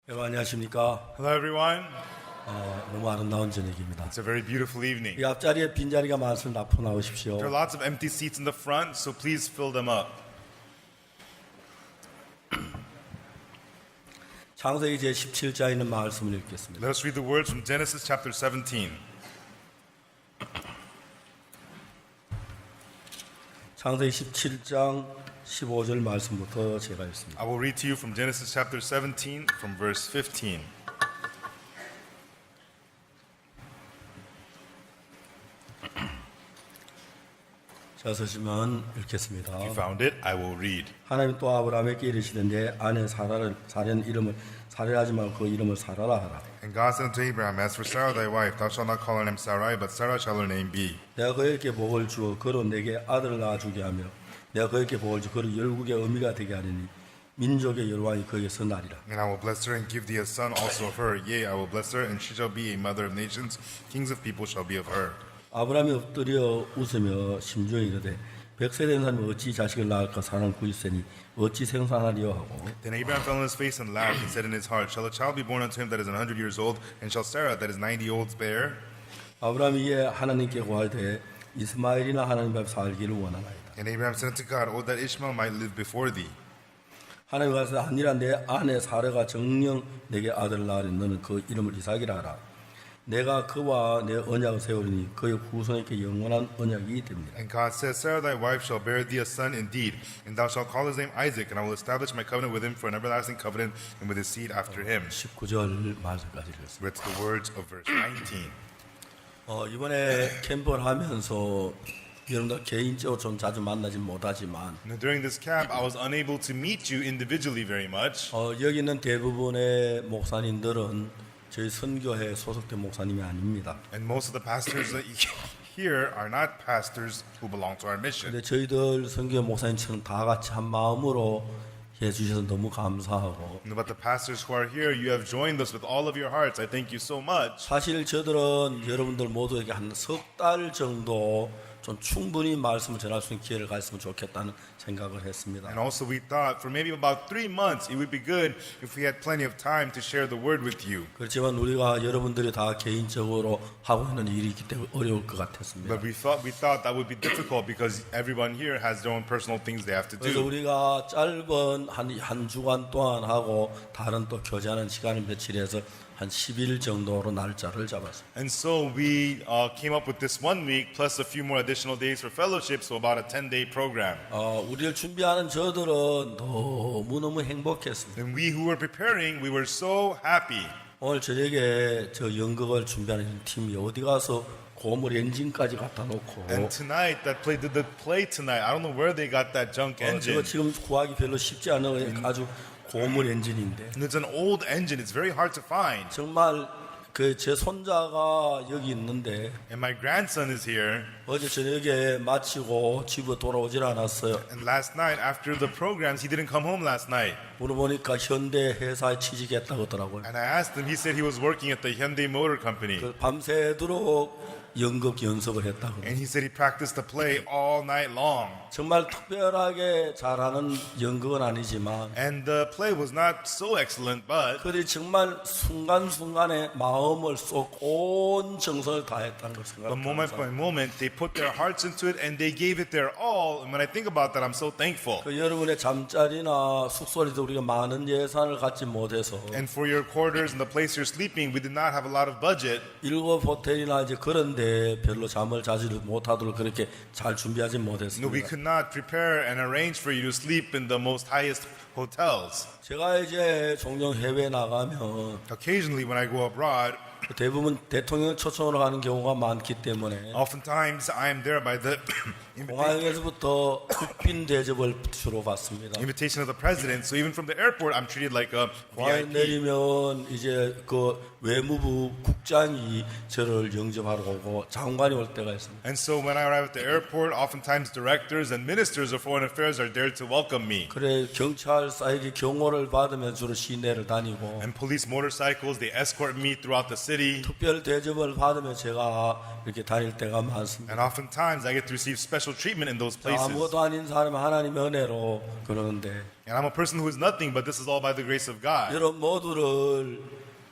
여러분 안녕하십니까? Hello, everyone. 너무 아름다운 저녁입니다. It's a very beautiful evening. 이 앞자리에 빈자리가 많습니다. 앞으로 나오십시오. There are lots of empty seats in the front, so please fill them up. 창세기 제 17장에 있는 말씀을 읽겠습니다. Let us read the words from Genesis chapter 17. 창세기 17장 15절 말씀부터 제가 읽습니다. I will read to you from Genesis chapter 17 from verse 15. 자, 서시면 읽겠습니다. If you found it, I will read. 하나님 또 아브라함에게 이르시되 아내 사라는 이름을 살해하지 말고 그 이름을 사라라 하라. And God said unto Abraham, As for Sarah thy wife, thou shalt not call her name Sarai, but Sarah shall her name be. 내가 그에게 복을 주어 그로 내게 아들을 낳아주게 하며 내가 그에게 복을 주어 그로 열국의 어미가 되게 하리니 민족의 열왕이 그에게서 나리라. And I will bless her and give thee a son also of her. Yea, I will bless her, and she shall be a mother of nations. Kings of people shall be of her. 아브라함이 엎드려 웃으며 심중에 이르되 100세 된 사람이 어찌 자식을 낳을까 사람 90세니 어찌 생산하리요 하고 Then Abraham fell on his face and laughed and said in his heart, Shall a child be born unto him that is 100 years old, and shall Sarah that is 90 old bear? 아브라함이 이에 하나님께 구하되 이스마엘이나 하나님 앞에 살기를 원하나이다. And Abraham said unto God, O that Ishmael might live before thee. 하나님이 가서 아니라 내 아내 사라가 정령 내게 아들을 낳으리 너는 그 이름을 이삭이라 하라. 내가 그와 내 언약을 세우리니 그의 후손에게 영원한 언약이 됩니다. And God said, Sarah thy wife shall bear thee a son indeed, and thou shalt call his name Isaac, and I will establish my covenant with him for an everlasting covenant, and with his seed after him. 19절 말씀까지 읽었습니다. With the words of verse 19. 이번에 캠프를 하면서 여러분들 개인적으로 좀 자주 만나지 못하지만 Now, during this camp, I was unable to meet you individually very much. 여기 있는 대부분의 목사님들은 저희 선교회 소속된 목사님이 아닙니다. And most of the pastors that here are not pastors who belong to our mission. 근데 저희들 선교회 목사님처럼 다 같이 한 마음으로 해주셔서 너무 감사하고 But the pastors who are here, you have joined us with all of your hearts. I thank you so much. 사실 저들은 여러분들 모두에게 한 석 달 정도 좀 충분히 말씀을 전할 수 있는 기회를 가졌으면 좋겠다는 생각을 했습니다. And also we thought for maybe about 3 months, it would be good if we had plenty of time to share the word with you. 그렇지만 우리가 여러분들이 다 개인적으로 하고 있는 일이기 때문에 어려울 것 같았습니다. But we thought that would be difficult because everyone here has their own personal things they have to 그래서 do. 우리가 짧은 한 주간 동안 하고 다른 또 교제하는 시간을 며칠에서 한 10일 정도로 날짜를 잡았어요. And so we came up with this 1 week plus a few more additional days for fellowship, so about a 10-day program. 우리를 준비하는 저들은 너무너무 행복했습니다. And we who were preparing, we were so happy. 오늘 저녁에 저 연극을 준비하는 팀이 어디 가서 고물 엔진까지 갖다 놓고 And tonight, did the play tonight, I don't know where they got that junk 저거 engine. 지금 구하기 별로 쉽지 않은 아주 고물 엔진인데 And it's an old engine, it's very hard to find. 정말 그 제 손자가 여기 있는데 And my grandson is here. 어제 저녁에 마치고 집에 돌아오질 않았어요. And last night, after the programs, he didn't come home last night. 물어보니까 현대 회사에 취직했다고 하더라고요. And I asked him, he said he was working at the Hyundai Motor Company. 밤새도록 연극 연습을 했다고. And he said he practiced the play all night long. 정말 특별하게 잘하는 연극은 아니지만 And the play was not so excellent, but 그들이 정말 순간순간에 마음을 쏟고 온 정성을 다했다는 것을 but moment by moment, they put their hearts into it and they gave it their all. And when I think about that, I'm so thankful. 그 여러분의 잠자리나 숙소에도 우리가 많은 예산을 갖지 못해서 And for your quarters and the place you're sleeping, we did not have a lot of budget. 일곱 호텔이나 이제 그런데 별로 잠을 자지를 못하도록 그렇게 잘 준비하지 No, we 못했습니다. could not prepare and arrange for you to sleep in the most highest hotels. 제가 이제 종종 해외 나가면 Occasionally, when I go abroad, 대부분 대통령 초청으로 가는 경우가 많기 때문에 oftentimes I am there by the 공항에서부터 국빈 대접을 주로 받습니다. invitation of the president. So even from the airport, I'm treated like a 공항에 VIP. 내리면 이제 그 외무부 국장이 저를 영접하러 오고 장관이 올 때가 있습니다. And so when I arrive at the airport, oftentimes directors and ministers of foreign affairs are there to welcome me. 그래 경찰사에게 경호를 받으면 주로 시내를 다니고 And police motorcycles, they escort me throughout the city. city. 특별 대접을 받으며 제가 이렇게 다닐 때가 많습니다. And oftentimes I get to receive special treatment in those places. 아무것도 아닌 사람은 하나님의 은혜로 그러는데 And I'm a person who is nothing, but this is all by the grace of God. 여러분 모두를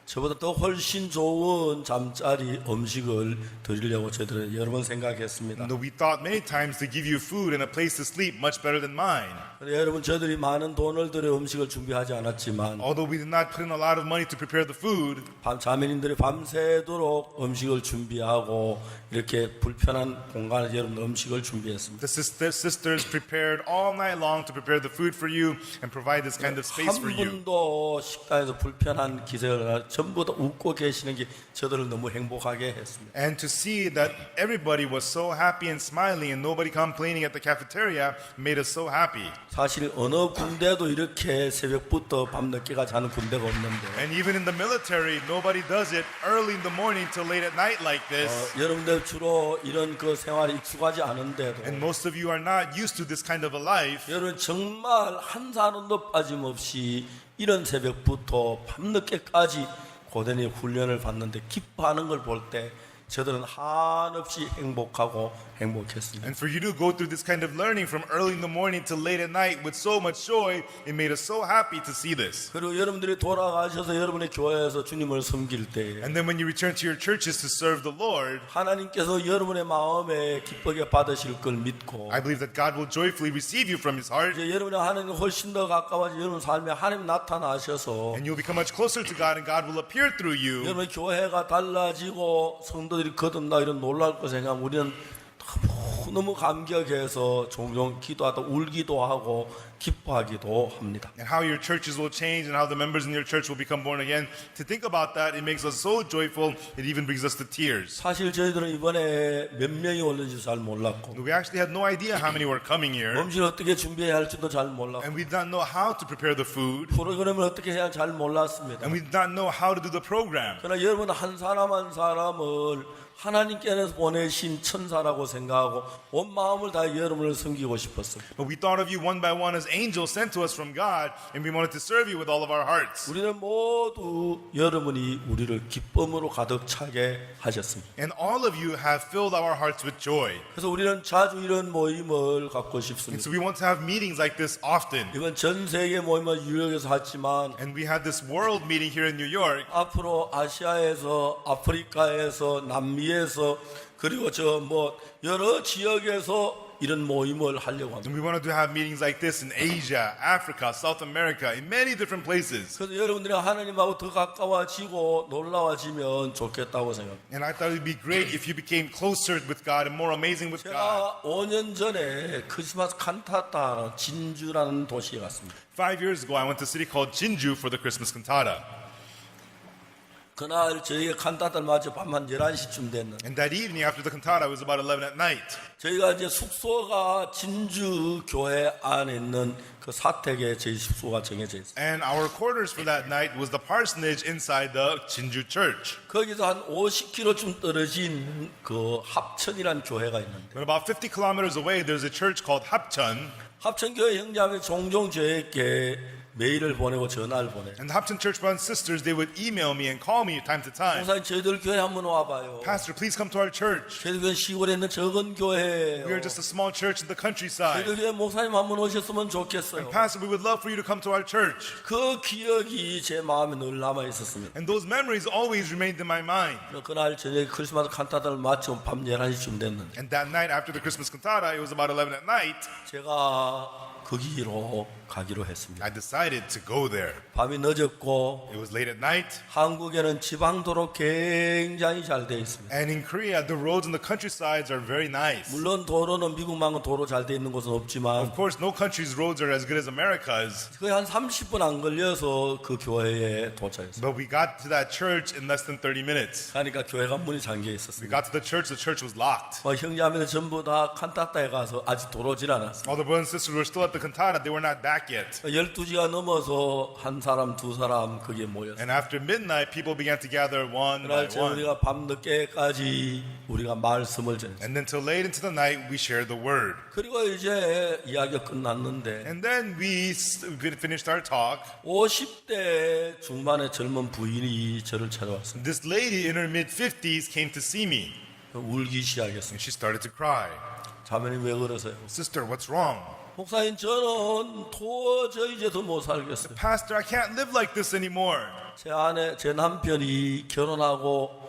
저보다 더 훨씬 좋은 잠자리 음식을 드리려고 저희들은 여러 번 생각했습니다. And we thought many times to give you food and a place to sleep much better than mine. 그런데 여러분 저희들이 많은 돈을 들여 음식을 준비하지 않았지만 Although we did not put in a lot of money to prepare the food, 자매님들이 밤새도록 음식을 준비하고 이렇게 불편한 공간에서 여러분 음식을 준비했습니다. the sisters prepared all night long to prepare the food for you and provide this kind of space for 한 you. 분도 식당에서 불편한 기색을 전부 다 웃고 계시는 게 저들을 너무 행복하게 했습니다. And to see that everybody was so happy and smiling and nobody complaining at the cafeteria made us so happy. 사실 어느 군대도 이렇게 새벽부터 밤늦게까지 하는 군대가 없는데 And even in the military, nobody does it early in the morning till late at night like this. 여러분들 주로 이런 그 생활에 익숙하지 않은데도 And most of you are not used to this kind of a life. 여러분 정말 한 사람도 빠짐없이 이런 새벽부터 밤늦게까지 고단히 훈련을 받는데 기뻐하는 걸 볼 때 저들은 한없이 행복하고 행복했습니다. And for you to go through this kind of learning from early in the morning till late at night with so much joy, it made us so happy to see this. 그리고 여러분들이 돌아가셔서 여러분의 교회에서 주님을 섬길 때 And then when you return to your churches to serve the Lord, 하나님께서 여러분의 마음에 기쁘게 받으실 걸 믿고 I believe that God will joyfully receive you from His heart, 이제 여러분의 하나님 훨씬 더 가까워져 여러분 삶에 하나님 나타나셔서 and you'll become much closer to God, and God will appear through you. 여러분의 교회가 달라지고 성도들이 거듭나 이런 놀랄 거 생각하면 우리는 너무 감격해서 종종 기도하다 울기도 하고 기뻐하기도 합니다. And how your churches will change and how the members in your church will become born again. To think about that, it makes us so joyful, it even brings us to tears. 사실 저희들은 이번에 몇 명이 오는지 잘 몰랐고 We actually had no idea how many were coming here, 음식을 어떻게 준비해야 할지도 잘 몰랐고 and we did not know how to prepare the food, 프로그램을 어떻게 해야 잘 몰랐습니다. and we did not know how to do the program. 그러나 여러분 한 사람 한 사람을 하나님께서 보내신 천사라고 생각하고 온 마음을 다해 여러분을 섬기고 싶었어요. But we thought of you one by one as angels sent to us from God, and we wanted to serve you with all of our hearts. 우리는 모두 여러분이 우리를 기쁨으로 가득 차게 하셨습니다. And all of you have filled our hearts with joy. 그래서 우리는 자주 이런 모임을 갖고 And 싶습니다. so we want to have meetings like this often. 이번 전 세계 모임을 뉴욕에서 했지만 And we had this world meeting here in New York. 앞으로 아시아에서 아프리카에서 남미에서 그리고 저 뭐 여러 지역에서 이런 모임을 하려고 합니다. And we wanted to have meetings like this in Asia, Africa, South America, in many different places. 그래서 여러분들이 하나님하고 더 가까워지고 놀라워지면 좋겠다고 생각합니다. And I thought it would be great if you became closer with God and more amazing with God. 제가 5년 전에 크리스마스 칸타타라는 진주라는 도시에 갔습니다. 5 years ago, I went to a city called Jinju for the Christmas cantata. 그날 저희가 칸타타를 마쳐 밤 한 11시쯤 됐는데 And that evening after the cantata, it was about 11 at night. 저희가 이제 숙소가 진주 교회 안에 있는 그 사택에 저희 숙소가 정해져 있어요. And our quarters for that night was the parsonage inside the Jinju church. 거기서 한 50km쯤 떨어진 그 합천이라는 교회가 있는데 But about 50 kilometers away, there's a church called Hapcheon. 합천교회 형제하면 종종 저에게 메일을 보내고 전화를 보내요. And the Hapcheon church brothers and sisters, they would email me and call me time to time. 목사님 저희들 교회 한번 와봐요. Pastor, please come to our church. 저희들 교회 시골에 있는 적은 교회예요. We are just a small church in the countryside. 저희들 교회 목사님 한번 오셨으면 좋겠어요. Pastor, we would love for you to come to our church. 그 기억이 제 마음에 늘 남아 있었습니다. And those memories always remained in my mind. 그날 저녁에 크리스마스 칸타타를 마치고 밤 11시쯤 됐는데 And that night after the Christmas cantata, it was about 11 at night, 제가 거기로 가기로 했습니다. I decided to go there. 밤이 늦었고 It was late at night. 한국에는 지방도로 굉장히 잘 되어 있습니다. And in Korea, the roads in the countrysides are very nice. 물론 도로는 미국만큼 도로 잘 되어 있는 곳은 없지만 Of course, no country's roads are as good as America's. 거의 한 30분 안 걸려서 그 교회에 도착했어요. But we got to that church in less than 30 minutes. 그러니까 교회가 문이 잠겨 We 있었습니다. got to the church was locked. 형제자매들 전부 다 칸타타에 가서 아직 도로질 않았어요. All the brothers and sisters were still at the cantata, they were not back yet. 12시가 넘어서 한 사람, 두 사람 그게 모였어요. And after midnight, people began to gather one by 그날 one. 우리가 밤늦게까지 우리가 말씀을 전했어요. And then till late into the night, we shared the word. 그리고 이제 이야기가 끝났는데 And then we finished our talk. 50대 중반의 젊은 부인이 저를 찾아왔어요. This lady in her mid-50s came to see me. 울기 시작했어요. And she started to cry. 자매님 왜 그러세요? Sister, what's wrong? 목사님 저는 도저히 이제 더 못 살겠어요. Pastor, I can't live like this anymore. 제 남편이 결혼하고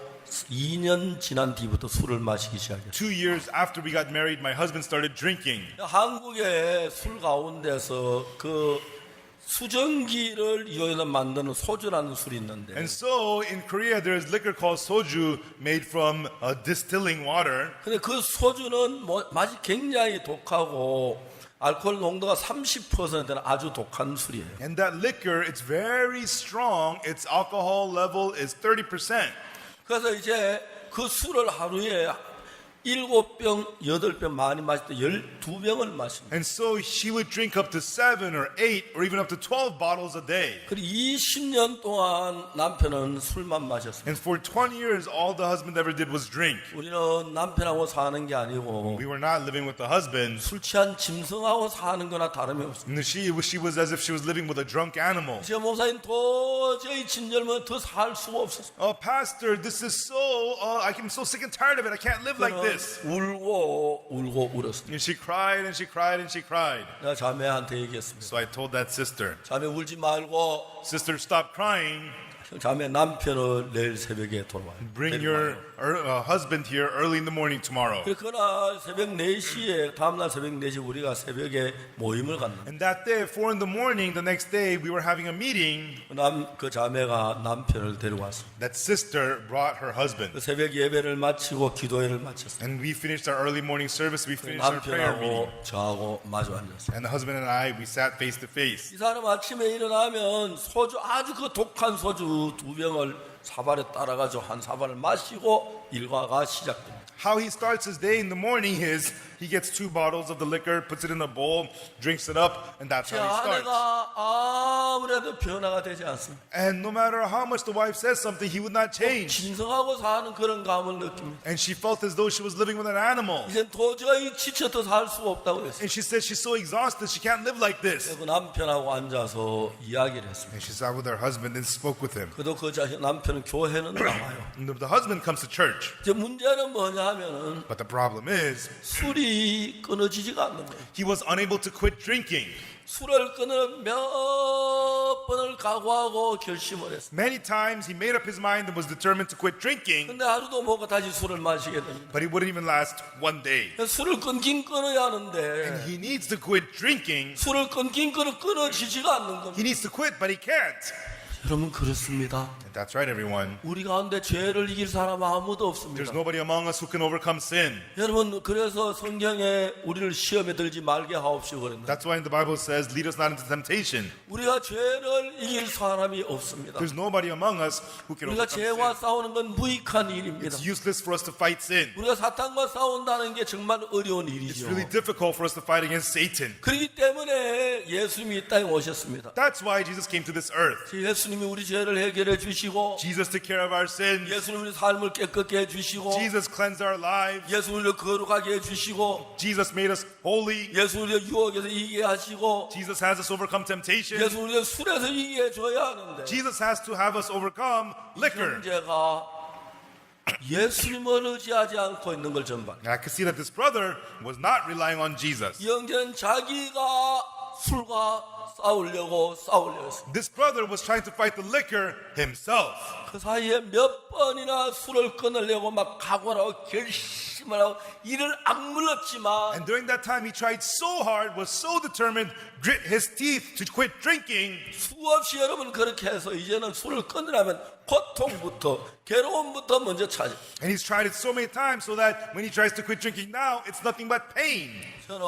2년 지난 뒤부터 술을 마시기 시작했어요. 2 years after we got married, my husband started drinking. 한국의 술 가운데서 그 수증기를 이용해서 만드는 소주라는 술이 있는데 And so in Korea, there is liquor called soju made from distilling water. 근데 그 소주는 맛이 굉장히 독하고 알코올 농도가 30%는 아주 독한 술이에요. And that liquor, it's very strong. Its alcohol level is 30%. 그래서 이제 그 술을 하루에 7병, 8병 많이 마실 때 12병을 마십니다. And so she would drink up to 7 or 8 or even up to 12 bottles a day. 그리고 20년 동안 남편은 술만 마셨어요. And for 20 years, all the husband ever did was drink. 우리는 남편하고 사는 게 아니고 We were not living with the husband. 술 취한 짐승하고 사는 거나 다름이 없습니다. She was as if she was living with a drunk animal. 제 목사님 도저히 진절면 더 살 수가 없었어요. Oh, Pastor, this is so, I'm so sick and tired of it. I can't live like this. 울고 울었어요. And she cried and she cried and she cried. 내가 자매한테 얘기했습니다. So I told that sister, 자매 울지 말고 Sister, stop crying. 자매 남편을 내일 새벽에 돌아와요. Bring your husband here early in the morning tomorrow. 그날 새벽 4시에 다음날 새벽 4시 우리가 새벽에 모임을 갔는데 And that day, 4 in the morning, the next day, we were having a meeting. 그 자매가 남편을 데려왔어요. That sister brought her husband. 그 새벽 예배를 마치고 기도회를 마쳤어요. And we finished our early morning service. We finished our prayer meeting. 남편하고 저하고 마주 앉았어요. And the husband and I, we sat face to face. 이 사람 아침에 일어나면 소주 아주 그 독한 소주 2병을 사발에 따라가지고 한 사발을 마시고 일과가 시작됩니다. How he starts his day in the morning is he gets 2 bottles of the liquor, puts it in a bowl, drinks it up, and that's 제 how he starts. 아내가 아무래도 변화가 되지 않습니다. And no matter how much the wife says something, he would not change. 짐승하고 사는 그런 감을 느낍니다. And she felt as though she was living with an animal. 이젠 도저히 지쳐서 살 수가 없다고 했어요. And she said she's so exhausted, she can't live like this. 그 남편하고 앉아서 이야기를 했습니다. And she sat with her husband and spoke with him. 그래도 그 남편은 교회는 나와요. And the husband comes to church. 이제 문제는 뭐냐 하면은 But the problem is, 술이 끊어지지가 않는 거예요. he was unable to quit drinking. 술을 끊으려 몇 번을 각오하고 결심을 했어요. Many times he made up his mind and was determined to quit drinking, 근데 하루도 먹고 다시 술을 마시게 됩니다. but he wouldn't even last one day. 술을 끊긴 끊어야 하는데 He needs to quit drinking. 술을 끊긴 끊어지지가 않는 겁니다. He needs to quit, but he can't. 여러분 그렇습니다. And that's right, everyone. 우리 가운데 죄를 이길 사람 아무도 없습니다. There's nobody among us who can overcome sin. 여러분 그래서 성경에 우리를 시험에 들지 말게 하옵시고 그랬는데 That's why the Bible says, lead us not into temptation. 우리가 죄를 이길 사람이 없습니다. There's nobody among us who can 우리가 overcome 죄와 sin. 싸우는 건 무익한 일입니다. It's useless for us to fight sin. 우리가 사탄과 싸운다는 게 정말 어려운 It's 일이죠. really difficult for us to fight against Satan. 그렇기 때문에 예수님이 이 땅에 오셨습니다. That's why Jesus came to this earth. 예수님이 우리 죄를 해결해 주시고 Jesus took care of our sins. 예수님이 우리 삶을 깨끗게 해 주시고 Jesus cleansed our lives. 예수님을 거룩하게 해 주시고 Jesus made us holy. 예수님을 유혹에서 이기게 하시고 Jesus has us overcome temptation. 예수님을 술에서 이기게 해줘야 하는데 Jesus has to have us overcome liquor. 형제가 예수님을 의지하지 않고 있는 걸 전반. And I could see that this brother was not relying on Jesus. 이 형제는 자기가 술과 싸우려고 했어요. This brother was trying to fight the liquor himself. 그 사이에 몇 번이나 술을 끊으려고 막 각오를 하고 결심을 하고 이를 악물었지만 And during that time, he tried so hard, was so determined, grit his teeth to quit drinking. 수없이 여러분 그렇게 해서 이제는 술을 끊으려면 고통부터 괴로움부터 먼저 찾아. And he's tried it so many times so that when he tries to quit drinking now, it's nothing but pain. 저는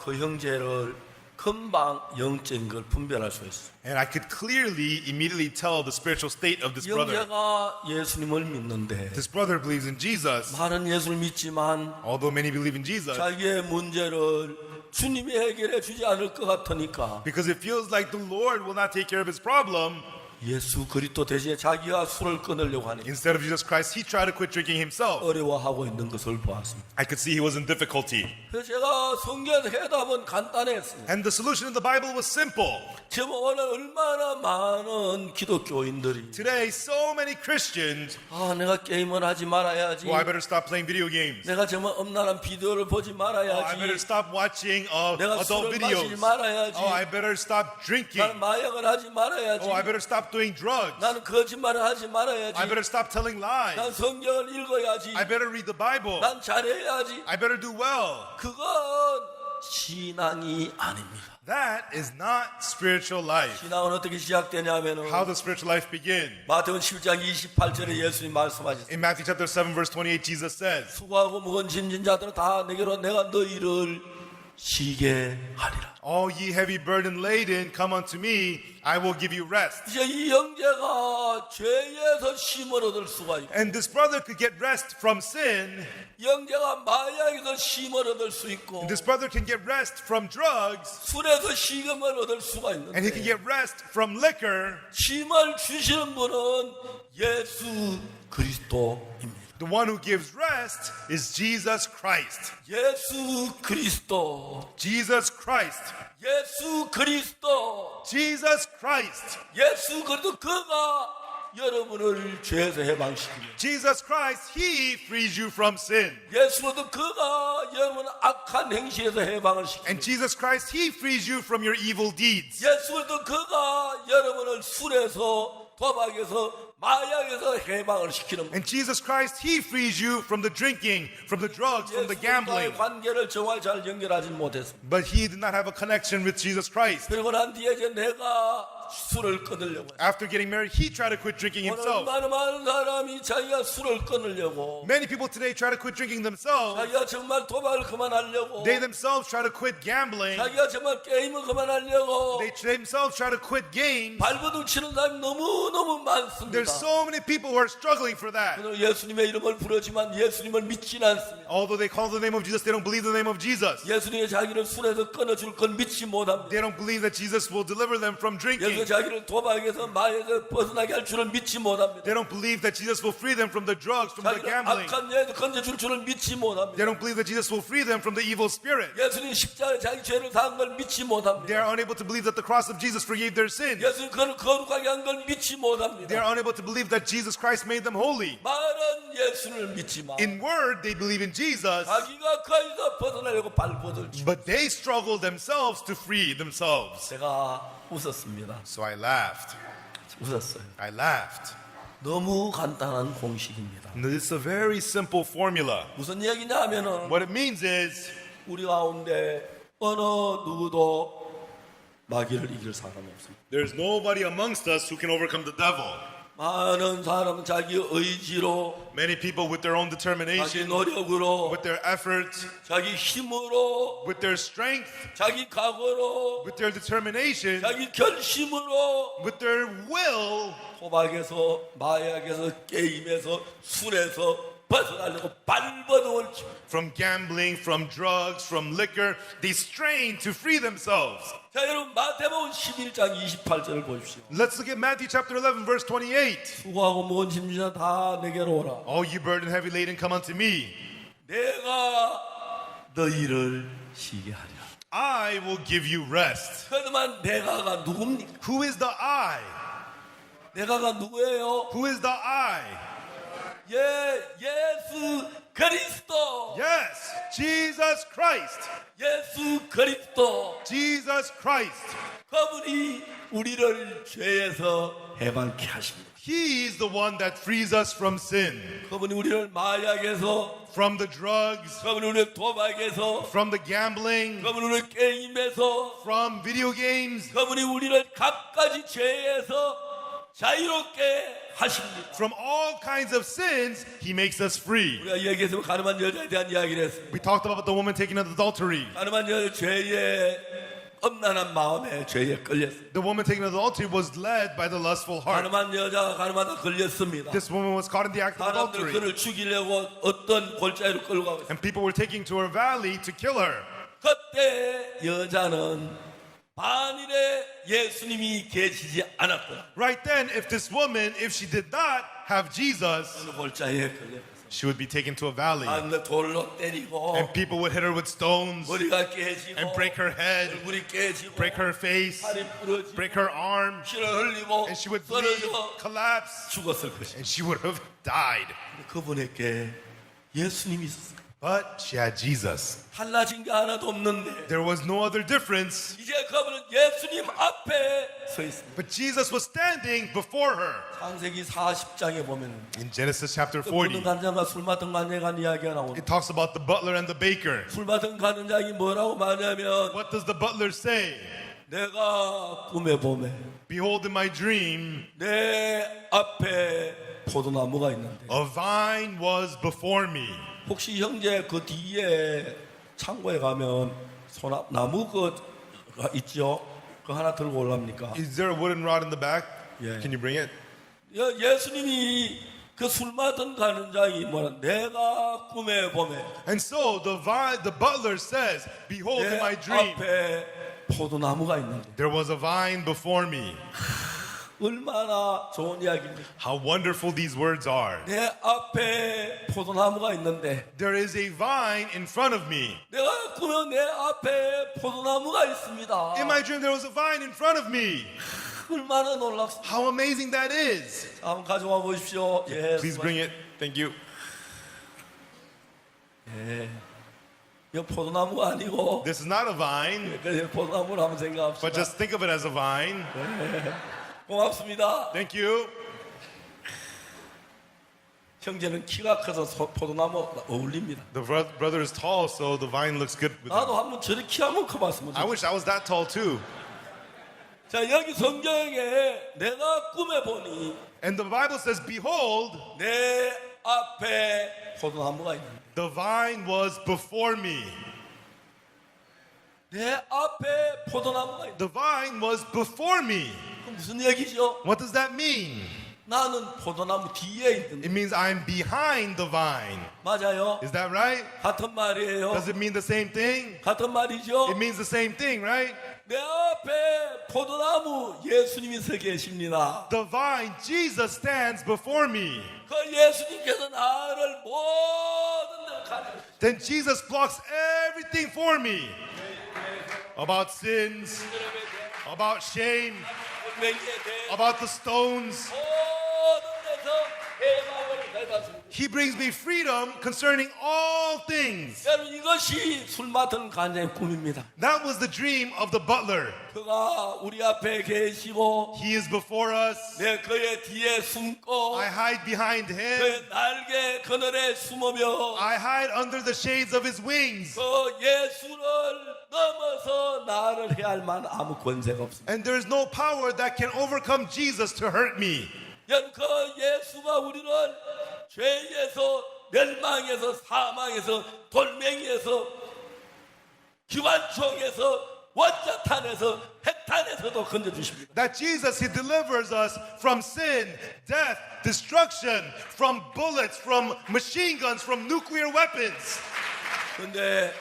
그 형제를 금방 영적인 걸 분별할 수 있어요. And I could clearly, immediately tell the spiritual state of this brother. 형제가 예수님을 믿는데 This brother believes in Jesus. 많은 예수를 믿지만 Although many believe in Jesus, 자기의 문제를 주님이 해결해 주지 않을 것 같으니까 Because it feels like the Lord will not take care of his problem. 예수 그리스도 대신에 자기가 술을 끊으려고 하니 Instead of Jesus Christ, he tried to quit drinking himself. 어려워하고 있는 것을 보았습니다. I could see he was in difficulty. 그래서 제가 성경에서 해답은 간단했습니다. And the solution in the Bible was simple. 지금 오늘 얼마나 많은 기독교인들이 Today, so many Christians, 내가 게임을 하지 말아야지. I better stop playing video games. 내가 정말 엄란한 비디오를 보지 I 말아야지. better stop watching 내가 adult 술을 videos. 마시지 말아야지. I better stop drinking. 나는 마약을 하지 말아야지. I better stop doing drugs. 나는 거짓말을 하지 말아야지. I better stop telling lies. 난 성경을 읽어야지. I better read the Bible. 난 잘해야지. I better do well. 그건 신앙이 아닙니다. That is not spiritual life. 신앙은 어떻게 시작되냐면은 How does spiritual life begin? 마태복음 7장 28절에 예수님 말씀하셨습니다. In Matthew chapter 7 verse 28, Jesus says, 수고하고 무거운 짐진 자들은 다 내게로 내가 너희를 쉬게 하리라. All ye heavy burden laden, come unto me, I will give you rest. 이제 이 형제가 죄에서 쉼을 얻을 수가 있고 And this brother could get rest from sin. 형제가 마약에서 쉼을 얻을 수 있고 And this brother can get rest from drugs. 술에서 쉼을 얻을 수가 And he can 있는데 get rest from liquor. 쉼을 주시는 분은 예수 그리스도입니다. The one who gives rest is Jesus Christ. 예수 그리스도, Jesus Christ. 예수 그리스도, Jesus Christ. 예수 그리스도 그가 여러분을 죄에서 해방시킵니다. Jesus Christ, he frees you from sin. 예수 그리스도 그가 여러분을 악한 행실에서 해방을 And 시킵니다. Jesus Christ, he frees you from your evil deeds. 예수 그리스도 그가 여러분을 술에서 도박에서 마약에서 해방을 시키는 분. And Jesus Christ, he frees you from the drinking, from the drugs, from the gambling. 예수님과의 관계를 정말 잘 연결하지 못했습니다. But he did not have a connection with Jesus Christ. 그리고 난 뒤에 이제 내가 술을 끊으려고 했어요. After getting married, he tried to quit drinking 오늘 himself. 많은 사람이 자기가 술을 끊으려고 Many people today try to quit drinking themselves. 자기가 정말 도박을 그만하려고 They themselves try to quit gambling. 자기가 정말 게임을 그만하려고 They themselves try to quit games. 발버둥 치는 사람이 너무너무 많습니다. There's so many people who are struggling for that. 오늘 예수님의 이름을 부르지만 예수님을 믿지는 않습니다. Although they call the name of Jesus, they don't believe the name of Jesus. 예수님이 자기를 술에서 끊어줄 건 믿지 못합니다. They don't believe that Jesus will deliver them from 예수님이 drinking. 자기를 도박에서 마약에서 벗어나게 할 줄을 믿지 못합니다. They don't believe that Jesus will free them from the drugs, from the 자기를 gambling. 악한 영에서 건져줄 줄을 믿지 못합니다. They don't believe that Jesus will free them from the evil spirit. 예수님 십자가에 자기 죄를 사한 걸 믿지 못합니다. They are unable to believe that the cross of Jesus forgave their sins. 예수님 그를 거룩하게 한 걸 믿지 They 못합니다. are unable to believe that Jesus Christ made them holy. 말은 예수를 믿지만 In word, they believe in Jesus, 자기가 거기서 벗어나려고 발버둥을 치고 but they struggle themselves to free themselves. 제가 웃었습니다. So I laughed. 웃었어요. I laughed. 너무 간단한 공식입니다. And it's a very simple formula. 무슨 얘기냐 하면은 What it means is 우리 가운데 어느 누구도 마귀를 이길 사람이 없습니다. there's nobody amongst us who can overcome the devil. 많은 사람은 자기 의지로 Many people with their own 자기 determination, 노력으로 with their efforts, 자기 힘으로 with their strength, 자기 각오로 with their determination, 자기 결심으로 with their will, 도박에서 마약에서 게임에서 술에서 벗어나려고 발버둥을 치고 from gambling, from drugs, from liquor, they strain to free themselves. 자 여러분 마태복음 11장 28절을 보십시오. Let's look at Matthew chapter 11, verse 28. 수고하고 무거운 짐지나 다 내게로 오라. All you burden heavy laden, come unto me. 내가 너희를 쉬게 하리라. I will give you rest. 그렇지만 내가가 누굽니까? Who is the I? 내가가 누구예요? Who is the I? 예수 그리스도. Yes, Jesus Christ. 예수 그리스도. Jesus Christ. 그분이 우리를 죄에서 해방케 하십니다. He is the one that frees us from sin, 그분이 우리를 마약에서, from the drugs, 그분이 우리를 도박에서, from the gambling, 그분이 우리를 게임에서, from video games, 그분이 우리를 갖가지 죄에서 자유롭게 하십니다. from all kinds of sins. He makes us free. 우리가 얘기했으면 가늠한 여자에 대한 이야기를 했습니다. We talked about the woman taking adultery. 가늠한 여자 죄의 엄난한 마음에 죄에 걸렸습니다. The woman taking adultery was led by the lustful heart. 가늠한 여자가 가늠하다 걸렸습니다. This woman was caught in the act of 사람들이 adultery, 그를 죽이려고 어떤 골짜기로 끌고 가고 있습니다. and people were taking to her valley to kill her. 그때 여자는 반일에 예수님이 계시지 않았더라. Right then, if this woman, if she did not have Jesus, 어느 골짜기에 걸려 she would be taken to a valley. 안에 돌로 때리고 And people would hit her with stones 머리가 깨지고 and break her head, 얼굴이 깨지고 break her face, 팔이 부러지고 break her arm, 피를 흘리고 and she would bleed, 쓰러져 collapse, 죽었을 것이다. and she would have died. 그분에게 예수님이 있었어요. But she had Jesus. 달라진 게 하나도 없는데 There was no other difference. 이제 그분은 예수님 앞에 서 있습니다. But Jesus was standing before her. 창세기 40장에 보면 In Genesis chapter 그 40, 간장과 술 맡은 간장에 관한 이야기가 나오고 it talks about the butler and the baker. 술 맡은 간장이 뭐라고 말하냐면 What does the butler say? 내가 꿈에 보매 Behold, in my dream, 내 앞에 포도나무가 있는데 a vine was before me. 혹시 형제 그 뒤에 창고에 가면 나무 그 있죠? 그 하나 들고 올랍니까? Is there a wooden rod in the back? Yeah. Can you bring it? 예수님이 그 술 맡은 가는 자이 뭐라 내가 꿈에 보매 And so the butler says, Behold, 내 in my dream, 앞에 포도나무가 있는데 there was a vine before me. 얼마나 좋은 이야기입니까? How wonderful these words are. 내 앞에 포도나무가 있는데 There is a vine in front of me. 내가 꿈에 내 앞에 포도나무가 있습니다. In my dream, there was a vine in front of me. 얼마나 놀랍습니다. How amazing that is. 한번 가져와 보십시오. 예, Please bring it. Thank you. 이거 포도나무가 아니고 This is not a vine, 그냥 포도나무를 한번 생각합시다. but just think of it as a vine. 고맙습니다. Thank you. 형제는 키가 커서 포도나무 어울립니다. The brother is tall, so the vine looks good with him. 나도 한번 저렇게 키 한번 커봤으면 I 좋겠다. wish I was that tall too. 자 여기 성경에 내가 꿈에 보니 And the Bible says, Behold, 내 앞에 포도나무가 있는데 the vine was before me. 내 앞에 포도나무가 있는데 The vine was before me. 그 무슨 얘기죠? What does that mean? 나는 포도나무 뒤에 있는데 It means I'm behind the vine. 맞아요? Is that right? 같은 말이에요. Does it mean the same thing? 같은 말이죠? It means the same thing, right? 내 앞에 포도나무 예수님이 서 계십니다. The vine, Jesus stands before me. 그 예수님께서 나를 모든 데를 가르쳐 Then Jesus blocks everything for me. About sins, about shame, 운명에 대해 about the stones. 모든 데서 해방을 내봤습니다. He brings me freedom concerning all things. 여러분 이것이 술 맡은 간장의 꿈입니다. That was the dream of the butler. 그가 우리 앞에 계시고 He is before us. 내 그의 뒤에 숨고 I hide behind him. 그의 날개 그늘에 숨으며 I hide under the shades of his wings. 그 예수를 넘어서 나를 해할 만한 아무 권세가 없습니다. And there is no power that can overcome Jesus to hurt me. 여러분 그 예수가 우리를 죄에서 멸망에서 사망에서 돌멩이에서 기관총에서 원자탄에서 핵탄에서도 건져주십니다. That Jesus, he delivers us from sin, death, destruction, from bullets, from machine guns, from nuclear weapons. 그런데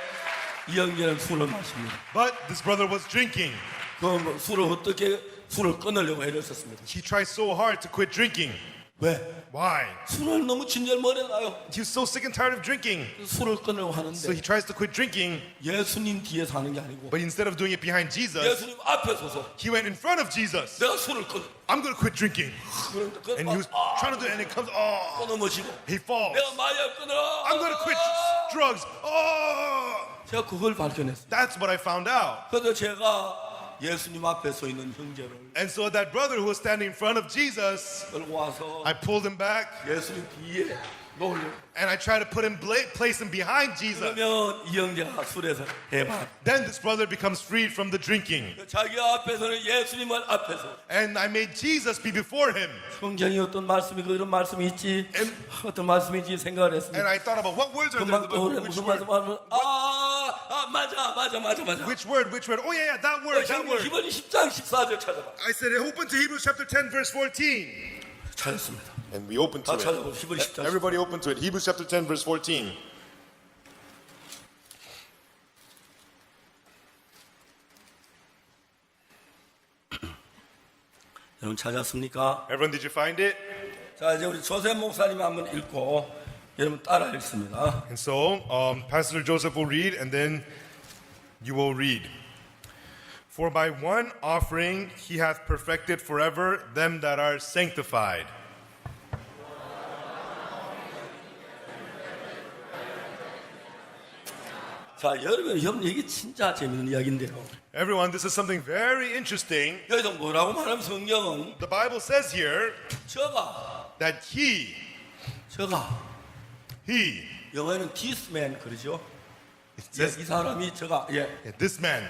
이 형제는 술을 마십니다. But this brother was drinking. 그 술을 어떻게 술을 끊으려고 애를 썼습니다. He tried so hard to quit drinking. 왜? Why? 술을 너무 진절머리에 나요. He was so sick and tired of drinking. 술을 끊으려고 So 하는데 he tries to quit drinking, 예수님 뒤에 사는 게 아니고 but instead of doing it behind Jesus, 예수님 앞에 서서 he went in front of Jesus. 내가 술을 끊. I'm going to quit drinking. 그런데 And he was trying to do it, and it comes, oh, 끊어머지고 he falls. 내가 마약 끊어라. I'm going to quit drugs. Oh, 제가 그걸 발견했어요. that's what I found out. 그래서 제가 예수님 앞에 서 있는 형제를 And so that brother who was standing in front of Jesus, 끌고 와서 I pulled him back 예수님 뒤에 놓으려고. and I tried to place him behind Jesus. 그러면 이 형제가 술에서 해방. Then this brother becomes freed from the drinking. 자기 앞에서는 예수님을 앞에서. And I made Jesus be before him. 성경이 어떤 말씀이 그런 말씀이 있지 어떤 말씀인지 생각을 And 했습니다. I thought about what words are there in 금방 the book? 떠오르는 Which 무슨 word? 말씀 하면 맞아. Which word? Which word? Oh yeah, that word. That word. 히브리 10장 14절 찾아봐. I said, open to Hebrews chapter 10, verse 14. 찾았습니다. And we open to 다 찾아보 히브리 it. 10장. Everybody open to it. Hebrews chapter 10, verse 14. 여러분 찾았습니까? Everyone, did you find it? 자, 이제 우리 조셉 목사님이 한번 읽고 여러분 따라 읽습니다. And so, Pastor Joseph will read, and then you will read. For by one offering he hath perfected forever them that are sanctified. 자, 여러분 이게 진짜 재밌는 이야기인데요. Everyone, this is something very interesting. 여기서 뭐라고 말하면 성경은 The Bible says here 저가 that he, 영어에는 this man 그러죠? it 예, says, 이 사람이 저가 this man,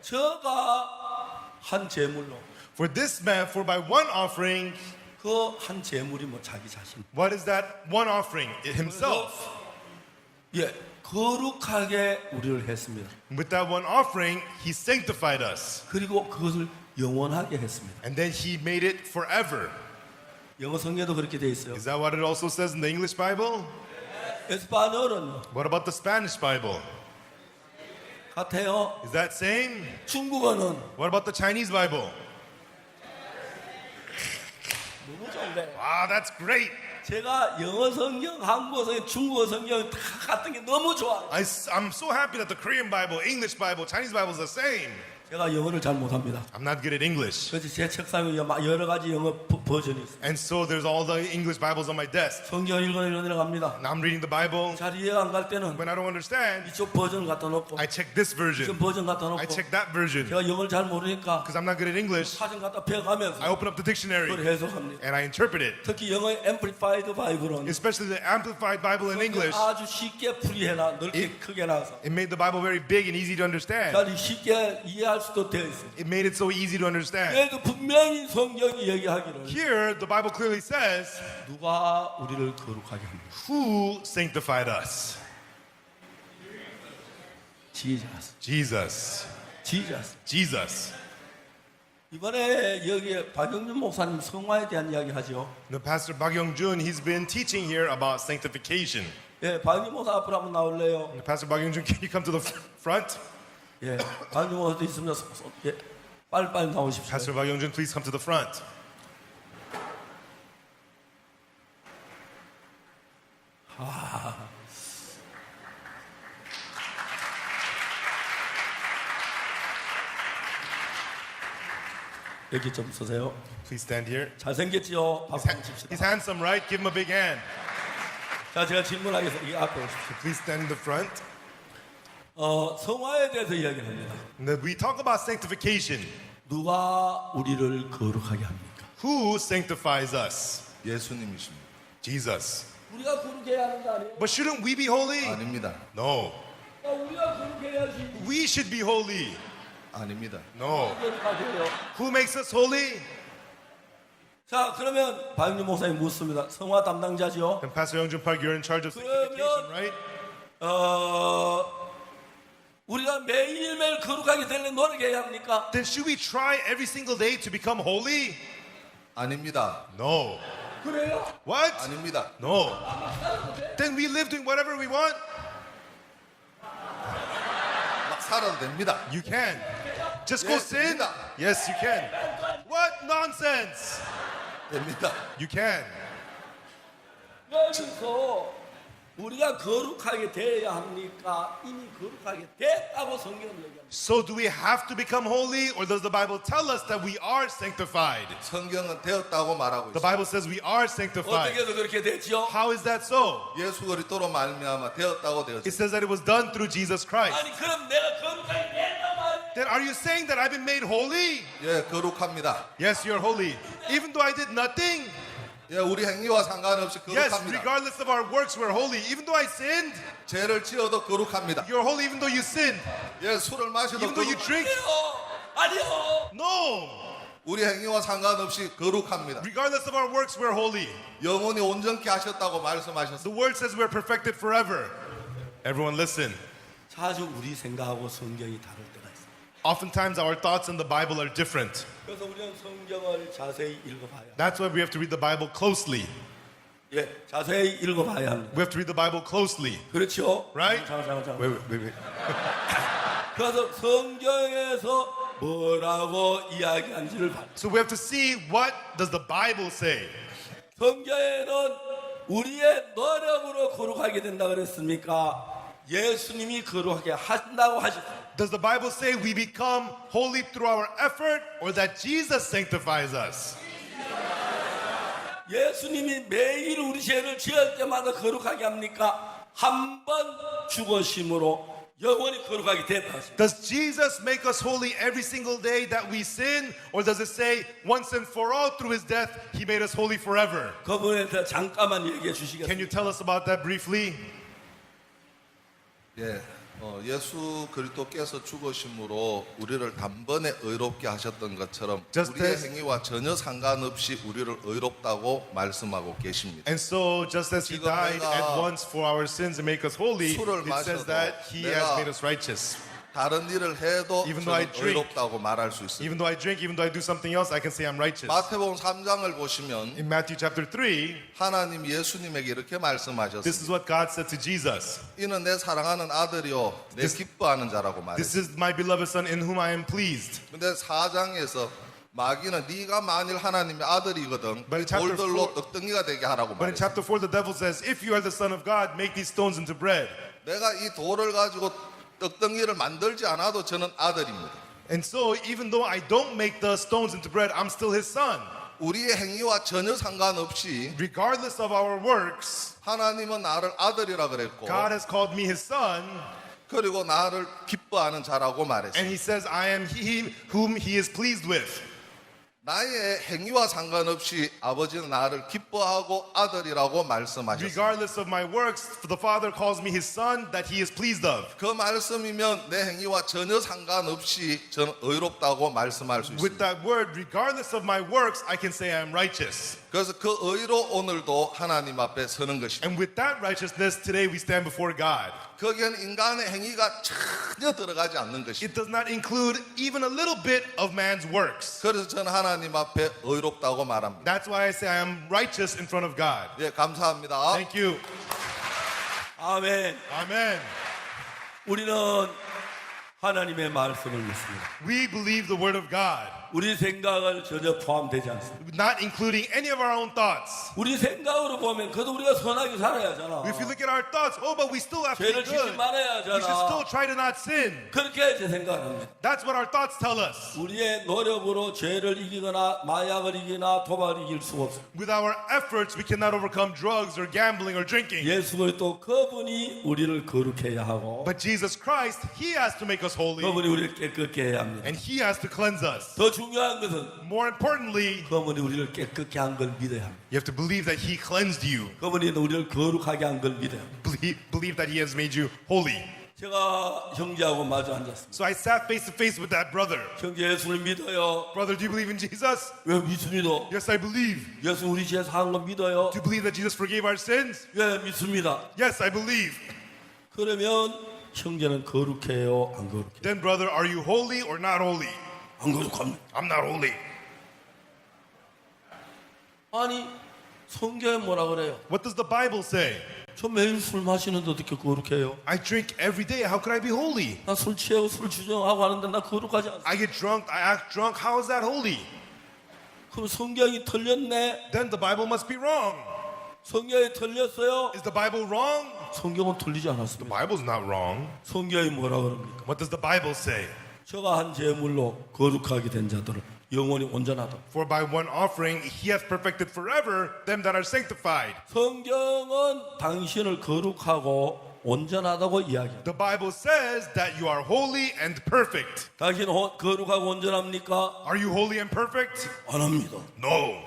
저가 한 제물로 for this man, for by one offering, 그 한 제물이 뭐 자기 자신 what is that one offering? It himself. 거룩하게 우리를 했습니다. With that one offering, he sanctified us. 그리고 그것을 영원하게 했습니다. And then he made it forever. 영어 성경에도 그렇게 돼 있어요. Is that what it also says in the English Bible? 에스파뇰은 What about the Spanish Bible? 같아요. Is that same? 중국어는 What about the Chinese Bible? 너무 좋은데. Wow, that's great. 제가 영어 성경, 한국어 성경, 중국어 성경 다 같은 게 너무 좋아요. I'm so happy that the Korean Bible, English Bible, Chinese Bible is the same. 제가 영어를 잘 못합니다. I'm not good at English. 그래서 제 책상에 여러 가지 영어 버전이 있어요. And so there's all the English Bibles on my desk. 성경 읽어내려갑니다. And I'm reading the Bible. 잘 이해가 안 갈 때는 When I don't understand, 이쪽 버전 갖다 놓고 I check this version. 이쪽 버전 갖다 놓고 I check that version. 제가 영어를 잘 모르니까 Because I'm not good at English, 사진 갖다 펴가면서 I open up the dictionary 그걸 해석합니다. and I interpret it. 특히 영어의 Amplified Bible은 Especially the Amplified Bible in English. 아주 쉽게 풀이해놔 넓게 크게 나와서 It made the Bible very big and easy to understand. 잘 쉽게 이해할 수도 되어 있습니다. It made it so easy to understand. 그래도 분명히 성경이 얘기하기를 Here, the Bible clearly says, 누가 우리를 거룩하게 합니까? who sanctified us? Jesus. Jesus. Jesus. Jesus. 이번에 여기 박영준 목사님 성화에 대한 이야기 하죠. The pastor Park Young-jun, he's been teaching here about sanctification. 예, 박영준 목사 앞으로 한번 나올래요. Pastor Park Young-jun, can you come to the front? 예, 박영준 목사도 있으면 예, 빨리빨리 나오십시오. Pastor Park Young-jun, please come to the front. 여기 좀 서세요. Please stand here. 잘생겼지요? 박수 한번 칩시다. He's handsome, right? Give him a big hand. 자, 제가 질문하겠습니다. 이 앞에 오십시오. Please stand in the front. 성화에 대해서 이야기를 합니다. We talk about sanctification. 누가 우리를 거룩하게 합니까? Who sanctifies us? 예수님이십니다. Jesus. 우리가 거룩해야 하는 거 아니에요? But shouldn't we be holy? 아닙니다. No. 우리가 거룩해야지. We should be holy. 아닙니다. No. 거룩하게 해요. Who makes us holy? 자, 그러면 박영준 목사님 묻습니다. 성화 담당자죠? And Pastor Young-jun Park, you're in charge of sanctification, right? 우리가 매일매일 거룩하게 되려면 노력해야 합니까? Then should we try every single day to become holy? 아닙니다. No. 그래요? What? 아닙니다. No. Then we live doing whatever we want? 막 살아도 됩니다. You can. Just go Yes, sin? 됩니다. Yes, you can. What nonsense? 됩니다. You can. 여기서 우리가 거룩하게 되어야 합니까? 이미 거룩하게 됐다고 성경은 얘기합니다. So do we have to become holy, or does the Bible tell us that we are sanctified? 성경은 되었다고 말하고 The 있습니다. Bible says we are sanctified. 어떻게 해서 그렇게 됐죠? How is that so? 예수 그리스도로 말미암아 되었다고 It 되었습니다. says that it was done through Jesus Christ. 아니 그럼 내가 거룩하게 됐단 말이에요? Then are you saying that I've been made holy? 예, 거룩합니다. Yes, you're holy. Even though I did nothing? 예, 우리 행위와 상관없이 Yes, 거룩합니다. regardless of our works, we're holy. Even though I sinned, 죄를 지어도 거룩합니다. you're holy even though you sinned. 예, 술을 마셔도 Even though you 거룩. drink? 아니요. No. 우리 행위와 상관없이 거룩합니다. Regardless of our works, we're holy. 영원히 온전케 하셨다고 말씀하셨습니다. The word says we're perfected forever. Everyone listen. 자주 우리 생각하고 성경이 다를 때가 있어요. Oftentimes our thoughts in the Bible are different. 그래서 우리는 성경을 자세히 읽어봐야 해요. That's why we have to read the Bible closely. 예, 자세히 읽어봐야 합니다. We have to read the Bible closely. 그렇죠? Right? 잠깐. Wait. 그래서 성경에서 뭐라고 이야기한지를 봐. So we have to see what does the Bible say. 성경에는 우리의 노력으로 거룩하게 된다 그랬습니까? 예수님이 거룩하게 하신다고 하셨어요. Does the Bible say we become holy through our effort or that Jesus sanctifies us? 예수님이 매일 우리 죄를 지을 때마다 거룩하게 합니까? 한 번 죽으심으로 영원히 거룩하게 됐다 하십니다. Does Jesus make us holy every single day that we sin? Or does it say once and for all through his death he made us holy forever? 그 부분에 대해 잠깐만 얘기해 Can 주시겠습니까? you tell us about that briefly? 예, 예수 그리스도께서 죽으심으로 우리를 단번에 의롭게 하셨던 것처럼 Just 우리의 as- 행위와 전혀 상관없이 우리를 의롭다고 말씀하고 계십니다. And so just as he 지금 died 내가 at once for our sins and make us holy, 술을 it says 마셔도 that he has 내가 made us righteous. 다른 일을 해도 Even though I 저는 drink, 의롭다고 말할 수 있습니다. Even though I drink, even though I do something else, I can say I'm righteous. 마태복음 3장을 보시면 In Matthew chapter 3, 하나님 예수님에게 이렇게 this 말씀하셨습니다. is what God said to Jesus. 이는 내 사랑하는 아들이요 내 기뻐하는 자라고 This 말했습니다. is my beloved son in whom I am pleased. 근데 4장에서 마귀는 네가 만일 하나님의 아들이거든 But in chapter 돌들로 4 떡덩이가 되게 하라고 But in 말했습니다. chapter 4, the devil says, if you are the son of God, make these stones into bread. 내가 이 돌을 가지고 떡덩이를 만들지 않아도 저는 아들입니다. And so, even though I don't make the stones into bread, I'm still his son. 우리의 행위와 전혀 상관없이 Regardless of our works, 하나님은 나를 아들이라 그랬고 God has called me his son, 그리고 나를 기뻐하는 자라고 and 말했습니다. he says, I am he whom he is pleased with. 나의 행위와 상관없이 아버지는 나를 기뻐하고 아들이라고 말씀하셨습니다. Regardless of my works, the Father calls me his son that he is pleased of. 그 말씀이면 내 행위와 전혀 상관없이 저는 의롭다고 말씀할 수 With 있습니다. that word, regardless of my works, I can say I am righteous. 그래서 그 의로 오늘도 하나님 앞에 서는 것입니다. And with that righteousness, today we stand before God. 거기에는 인간의 행위가 전혀 들어가지 않는 것입니다. It does not include even a little bit of man's works. 그래서 저는 하나님 앞에 의롭다고 말합니다. That's why I say I am righteous in front of God. 예, 감사합니다. Thank you. 아멘. Amen. 우리는 하나님의 말씀을 믿습니다. We believe the word of God, 우리 생각을 전혀 포함되지 않습니다. not including any of our own thoughts. 우리 생각으로 보면 그래도 우리가 선하게 살아야 하잖아. If you look at our thoughts, oh, but we still have to be 죄를 짓지 good. 말아야 We should still 하잖아. try to not sin. 그렇게 제 생각을 합니다. That's what our thoughts tell us. 우리의 노력으로 죄를 이기거나 마약을 이기나 도박을 이길 수가 없어요. With our efforts, we cannot overcome drugs or gambling or drinking. 예수 그리스도 그분이 우리를 거룩해야 하고 But Jesus Christ, He has to make us holy, 그분이 우리를 깨끗게 해야 합니다. and He has to cleanse us. 더 중요한 것은 More importantly, 그분이 우리를 깨끗게 한 걸 믿어야 합니다. you have to believe that He cleansed you. 그분이 우리를 거룩하게 한 걸 믿어야 합니다. Believe that He has made you holy. 제가 형제하고 마주 앉았습니다. So I sat face to face with that brother. 형제 예수를 믿어요. Brother, do you believe in Jesus? 왜 믿습니다. Yes, I believe. 예수 우리 죄 사한 거 믿어요. Do you believe that Jesus forgave our sins? 예, 믿습니다. Yes, I believe. 그러면 형제는 거룩해요, 안 거룩해요? Then, brother, are you holy or not holy? 안 거룩합니다. I'm not holy. 아니 성경에 뭐라 그래요? What does the Bible say? 저 매일 술 마시는데 어떻게 거룩해요? I drink every day. How could I be holy? 나 술 취하고 술 주정하고 하는데 나 거룩하지 않습니다. I get drunk, I act drunk. How is that holy? 그럼 성경이 틀렸네? Then the Bible must be wrong. 성경이 틀렸어요? Is the Bible wrong? 성경은 틀리지 The 않았습니다. Bible's not wrong. 성경이 뭐라 그럽니까? What does the Bible say? 저가 한 제물로 거룩하게 된 자들을 영원히 온전하다. For by one offering he hath perfected forever them that are sanctified. 성경은 당신을 거룩하고 온전하다고 이야기합니다. The Bible says that you are holy and perfect. 당신 거룩하고 온전합니까? Are you holy and perfect? 안 합니다. No.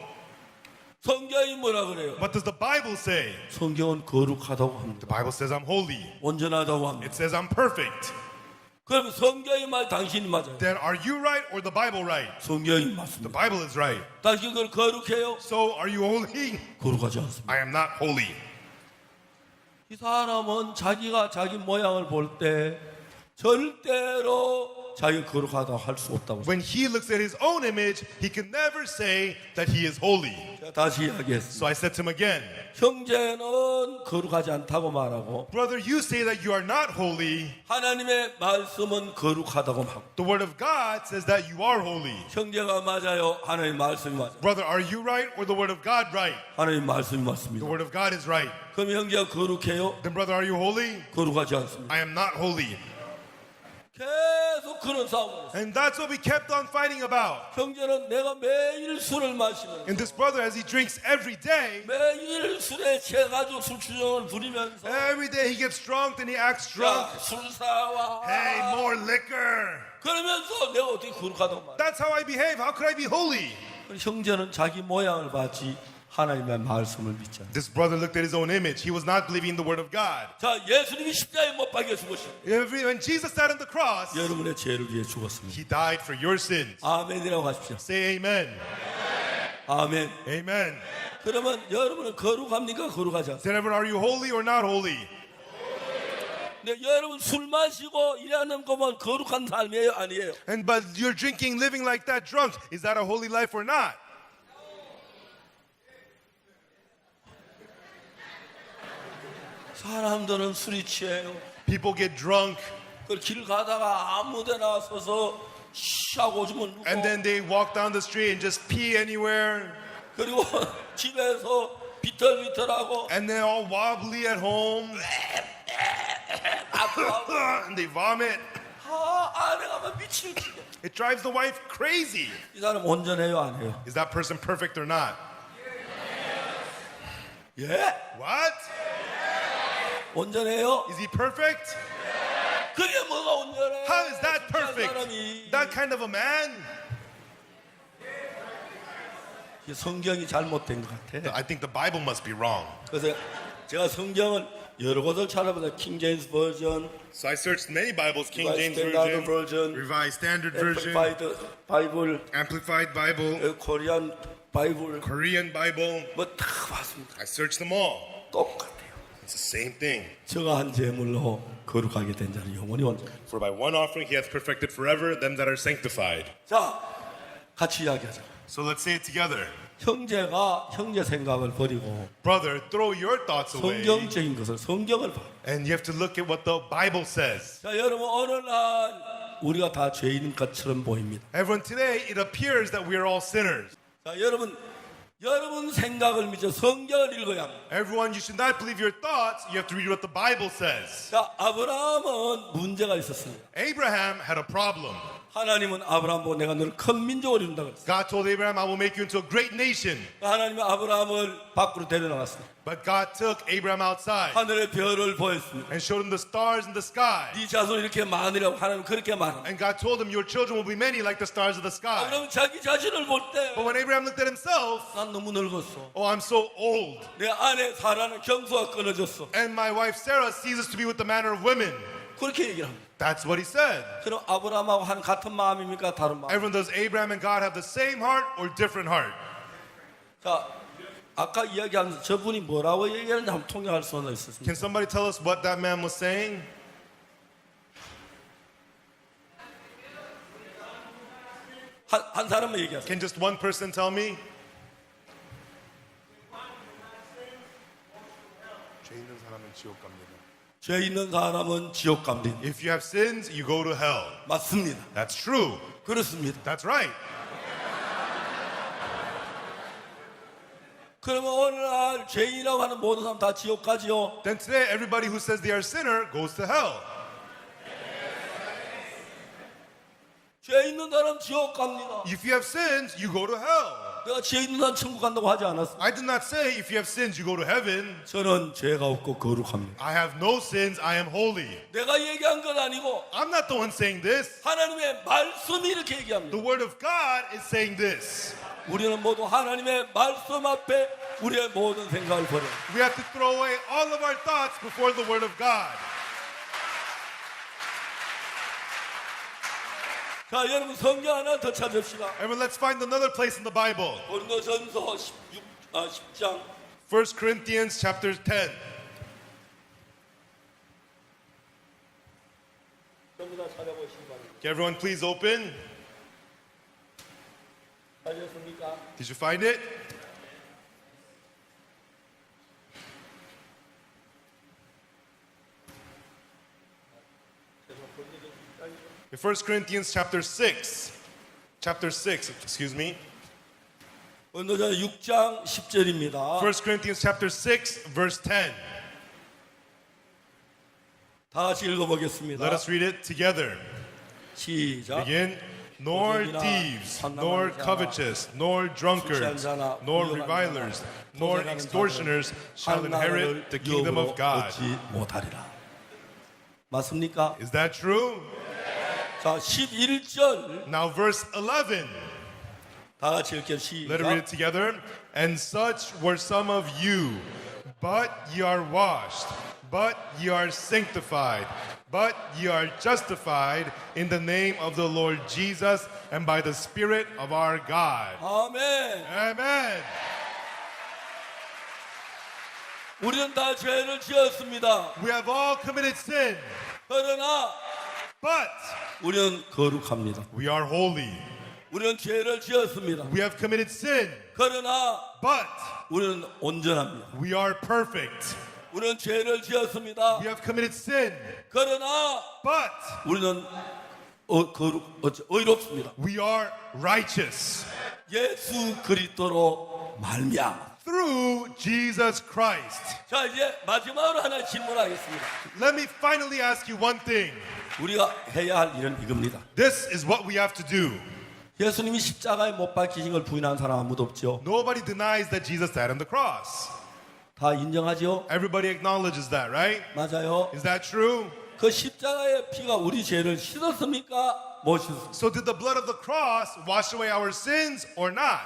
성경이 뭐라 그래요? What does the Bible say? 성경은 거룩하다고 합니다. The Bible says I'm holy. 온전하다고 합니다. It says I'm perfect. 그럼 성경이 말 당신이 맞아요. Then are you right or the Bible right? 성경이 The 맞습니다. Bible is right. 당신 그걸 거룩해요? So are you holy? 거룩하지 않습니다. I am not holy. 이 사람은 자기가 자기 모양을 볼 때 절대로 자기가 거룩하다고 할 수 없다고. When he looks at his own image, he can never say that he is holy. 제가 다시 이야기했습니다. So I said to him again, 형제는 거룩하지 않다고 말하고 brother, you say that you are not holy. 하나님의 말씀은 거룩하다고 하고 The word of God says that you are holy. 형제가 맞아요? 하나님 말씀이 맞아요? Brother, are you right or the word of God right? 하나님 말씀이 The 맞습니다. word of God is right. 그럼 형제가 거룩해요? Then brother, are you holy? 거룩하지 않습니다. I am not holy. 계속 그런 싸움을 했어요. And that's what we kept on fighting about. 형제는 내가 매일 술을 마시면 And this brother, as he drinks every day, 매일 술에 취해가지고 술주정을 부리면서 every day he gets drunk and he acts 야, drunk. 술 사와 Hey, more liquor. 그러면서 내가 어떻게 거룩하다고 말해. That's how I behave. How could I be holy? 형제는 자기 모양을 봤지 하나님의 말씀을 믿지 않아요. This brother looked at his own image. He was not believing the word of God. 자, 예수님이 십자가에 못 박혀 죽으시고 When Jesus died on the cross, 여러분의 죄를 위해 죽었습니다. he died for your sins. 아멘이라고 하십시오. Say amen. 아멘. Amen. 그러면 여러분은 거룩합니까? 거룩하지 않습니까? Then everyone, are you holy or not holy? 근데 여러분 술 마시고 일하는 거면 거룩한 삶이에요? 아니에요? And but you're drinking, living like that drunk. Is that a holy life or not? 사람들은 술이 취해요. People get drunk 그 길 가다가 아무 데나 서서 쉬하고 오줌을 누고 and then they walk down the street and just pee anywhere. 그리고 집에서 비틀비틀하고 And they're all wobbly at home. And they vomit. 아내가 막 미칠 지경. It drives the wife crazy. 이 사람 온전해요? 안 해요? Is that person perfect or not? 예? What? 온전해요? Is he perfect? 그게 뭐가 온전해? How is that 진짜 perfect? 사람이. That kind of a man? 이게 성경이 잘못된 것 같아. I think the Bible must be wrong. 그래서 제가 성경을 여러 곳을 찾아보다 킹 제임스 버전, So I searched many Bibles, King Revised James Standard Version, Version, Revised Standard Version, 앰플리파이드 바이블, Amplified Bible, 코리안 바이블 Korean Bible. 뭐 다 봤습니다. I searched them all. 똑같아요. It's the same thing. 저가 한 제물로 거룩하게 된 자는 영원히 온전. For by one offering he hath perfected forever them that are sanctified. 자, 같이 이야기하자. So let's say it together. 형제가 형제 생각을 버리고 Brother, throw your thoughts away. 성경적인 것을 성경을 봐. And you have to look at what the Bible says. 자, 여러분 어느 날 우리가 다 죄인인 것처럼 보입니다. Everyone, today it appears that we are all sinners. 자, 여러분 생각을 믿어 성경을 읽어야 합니다. Everyone, you should not believe your thoughts. You have to read what the Bible says. 자, 아브라함은 문제가 있었습니다. Abraham had a problem. 하나님은 아브라함 보고 내가 너를 큰 민족으로 이룬다 그랬어요. God told Abraham, I will make you into a great nation. 하나님은 아브라함을 밖으로 데려나갔습니다. But God took Abraham outside 하늘의 별을 보였습니다. and showed him the stars in the sky. 네 자손이 이렇게 많으라고 하나님 그렇게 말합니다. And God told him, your children will be many like the stars of the sky. 그럼 자기 자신을 볼 때 But when Abraham looked at himself, 난 너무 늙었어. oh, I'm so old. 내 아내 사라는 경수가 끊어졌어. And my wife Sarah ceases to be with the manner of women. 그렇게 얘기를 합니다. That's what he said. 그럼 아브라함하고 한 같은 마음입니까? 다른 마음? Everyone, does Abraham and God have the same heart or different heart? 자, 아까 이야기하면서 저분이 뭐라고 얘기하는지 한번 통역할 수는 있었습니다. Can somebody tell us what that man was saying? 한 사람만 얘기하세요. Can just one person tell me? 죄 있는 사람은 지옥 갑니다. 죄 있는 사람은 지옥 갑니다. If you have sins, you go to hell. 맞습니다. That's true. 그렇습니다. That's right. 그러면 어느 날 죄인이라고 하는 모든 사람 다 지옥 가지요. Then today, everybody who says they are a sinner goes to hell. 죄 있는 사람 지옥 갑니다. If you have sins, you go to hell. 내가 죄 있는 사람 천국 간다고 하지 않았어. I did not say if you have sins, you go to heaven. 저는 죄가 없고 거룩합니다. I have no sins, I am holy. 내가 얘기한 건 아니고 I'm not the one saying this. 하나님의 말씀이 이렇게 얘기합니다. The word of God is saying this. 우리는 모두 하나님의 말씀 앞에 우리의 모든 생각을 버려. We have to throw away all of our thoughts before the word of God. 자, 여러분 성경 하나 더 찾읍시다. Everyone, let's find another place in the Bible. 고린도전서 10장 1 Corinthians chapter 10. 전부 다 찾아보시기 바랍니다. Can everyone please open? 알겠습니까? Did you find it? In 1 Corinthians chapter 6, excuse me. 언더전 6장 10절입니다. 1 Corinthians chapter 6, verse 10. 다 같이 읽어보겠습니다. Let us read it together. 시작. Begin. Nor thieves, nor covetous, nor drunkards, nor revilers, nor extortioners shall inherit the kingdom of God. 얻지 못하리라. 맞습니까? Is that true? 자, 11절 Now verse 11. 다 같이 읽게 Let us read 시작. it together. And such were some of you, but ye are washed, but ye are sanctified, but ye are justified in the name of the Lord Jesus and by the Spirit of our God. 아멘. Amen. 우리는 다 죄를 지었습니다. We have all committed sin, 그러나 but 우리는 거룩합니다. we are holy. 우리는 죄를 지었습니다. We have committed sin, 그러나 but 우리는 온전합니다. we are perfect. 우리는 죄를 지었습니다. We have committed sin, 그러나 but 우리는 의롭습니다. we are righteous 예수 그리스도로 말미암아. through Jesus Christ. 자, 이제 마지막으로 하나 질문하겠습니다. Let me finally ask you one thing. 우리가 해야 할 일은 이겁니다. This is what we have to do. 예수님이 십자가에 못 박히신 걸 부인하는 사람 아무도 없죠. Nobody denies that Jesus died on the cross. 다 인정하죠? Everybody acknowledges that, right? 맞아요. Is that true? 그 십자가의 피가 우리 죄를 씻었습니까? 못 씻었습니까? So did the blood of the cross wash away our sins or not?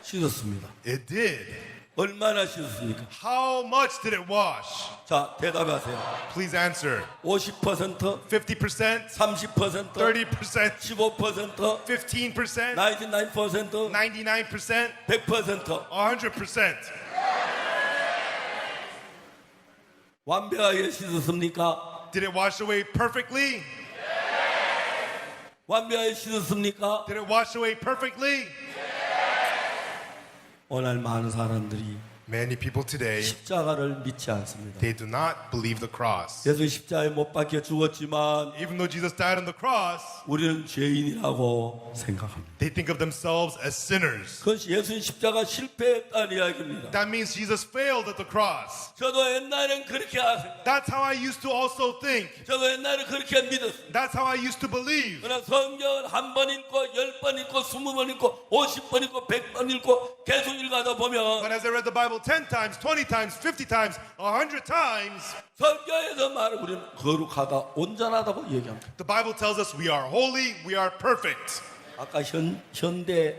씻었습니다. It did. 얼마나 씻었습니까? How much did it wash? 자, 대답하세요. Please answer. 50%, 50%, 30%, 30%, 15%, 15%, 99%, 99%, 100%. 100%. 완벽하게 씻었습니까? Did it wash away perfectly? 완벽하게 씻었습니까? Did it wash away perfectly? 오늘 많은 사람들이 Many people today, 십자가를 믿지 않습니다. they do not believe the cross. 예수 십자가에 못 박혀 죽었지만 Even though Jesus died on the cross, 우리는 죄인이라고 생각합니다. they think of themselves as sinners. 그것이 예수님 십자가 실패했다는 이야기입니다. That means Jesus failed at the cross. 저도 옛날엔 그렇게 생각. That's how I used to also think. 저도 옛날에 그렇게 믿었습니다. That's how I used to believe. 그러나 성경을 한 번 읽고 10번 읽고 20번 읽고 50번 읽고 100번 읽고 계속 읽어가다 보면 But as I read the Bible 10 times, 20 times, 50 times, 100 times, 성경에서 말을 우리는 거룩하다 온전하다고 얘기합니다. the Bible tells us we are holy, we are perfect. 아까 현대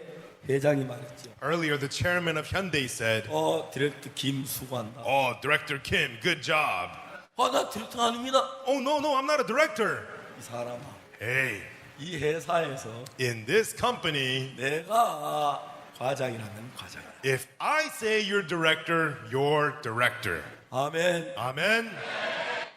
회장이 말했죠. Earlier, the chairman of Hyundai said, 디렉터 김 수고한다. "Oh, Director Kim, good job." 나 디렉터 아닙니다. Oh, no, I'm not a director. 이 사람아, Hey, 이 회사에서 in this company, 내가 과장이라면 과장이야. if I say you're director, you're director. 아멘. Amen.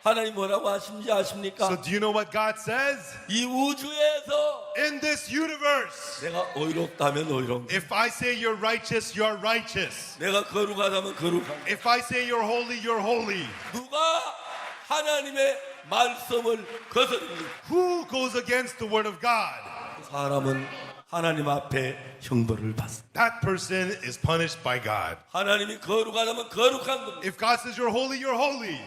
하나님 뭐라고 하신지 아십니까? So do you know what God says? 이 우주에서 In this universe, 내가 의롭다면 의로운, if I say you're righteous, you're righteous. 내가 거룩하다면 거룩한. If I say you're holy. 누가 하나님의 말씀을 거스릅니까? Who goes against the word of God? 그 사람은 하나님 앞에 형벌을 받습니다. That person is punished by God. 하나님이 거룩하다면 거룩한 겁니다. If God says you're holy.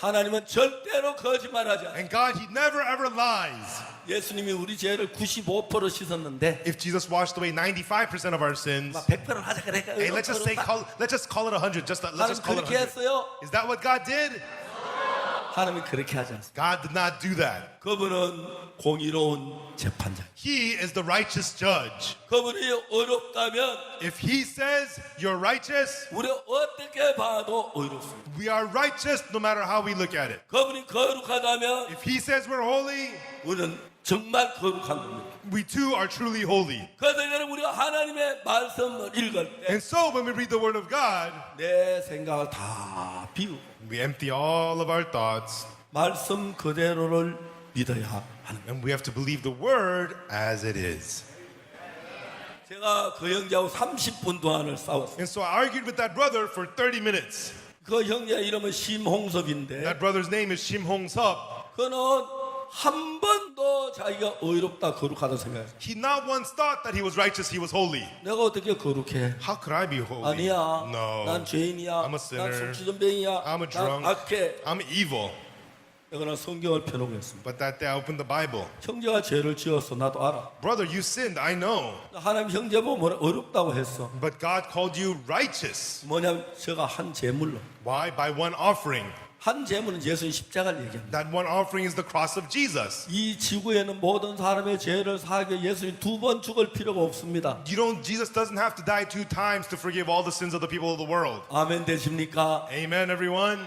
하나님은 절대로 거짓말하지 않아요. And God, He never ever lies. 예수님이 우리 죄를 95% 씻었는데 If Jesus washed away 95% of our sins, 100%를 하자 그래. hey, let's just call it 100. Let's 하나님 just call it 그렇게 100. 했어요? Is that what God did? 하나님이 그렇게 하지 않습니다. God did not do that. 그분은 공의로운 재판자. He is the righteous judge. 그분이 어렵다면 If He says you're righteous, 우리가 어떻게 봐도 어렵습니다. we are righteous no matter how we look at it. 그분이 거룩하다면 If He says we're holy, 우리는 정말 거룩한 겁니다. we too are truly holy. 그래서 이제는 우리가 하나님의 말씀을 읽을 때 And so when we read the word of God, 내 생각을 다 비우고 we empty all of our thoughts 말씀 그대로를 믿어야 하는 거예요. And we have to believe the word as it is. 제가 그 형제하고 30분 동안을 싸웠어요. And so I argued with that brother for 30 minutes. 그 형제 이름은 심홍섭인데 That brother's name is Shim Hong Sup. 그는 한 번도 자기가 의롭다 거룩하다 생각했어요. He not once thought that he was righteous, he was holy. 내가 어떻게 거룩해? How could I be holy? 아니야. No. 난 죄인이야. I'm a sinner. 난 술취전병이야. I'm a 난 drunk. 악해. I'm evil. 내가 성경을 펴놓고 했습니다. But that day I opened the Bible. 형제가 죄를 지었어. 나도 알아. Brother, you sinned, I know. 하나님 형제 보면 뭐라 어렵다고 했어. But God called you righteous. 뭐냐면 제가 한 제물로. Why? By one offering. 한 제물은 예수님 십자가를 얘기합니다. That one offering is the cross of Jesus. 이 지구에는 모든 사람의 죄를 사하기 위해 예수님 두 번 죽을 필요가 없습니다. Jesus doesn't have to die 2 times to forgive all the sins of the people of the world. 아멘 되십니까? Amen, everyone.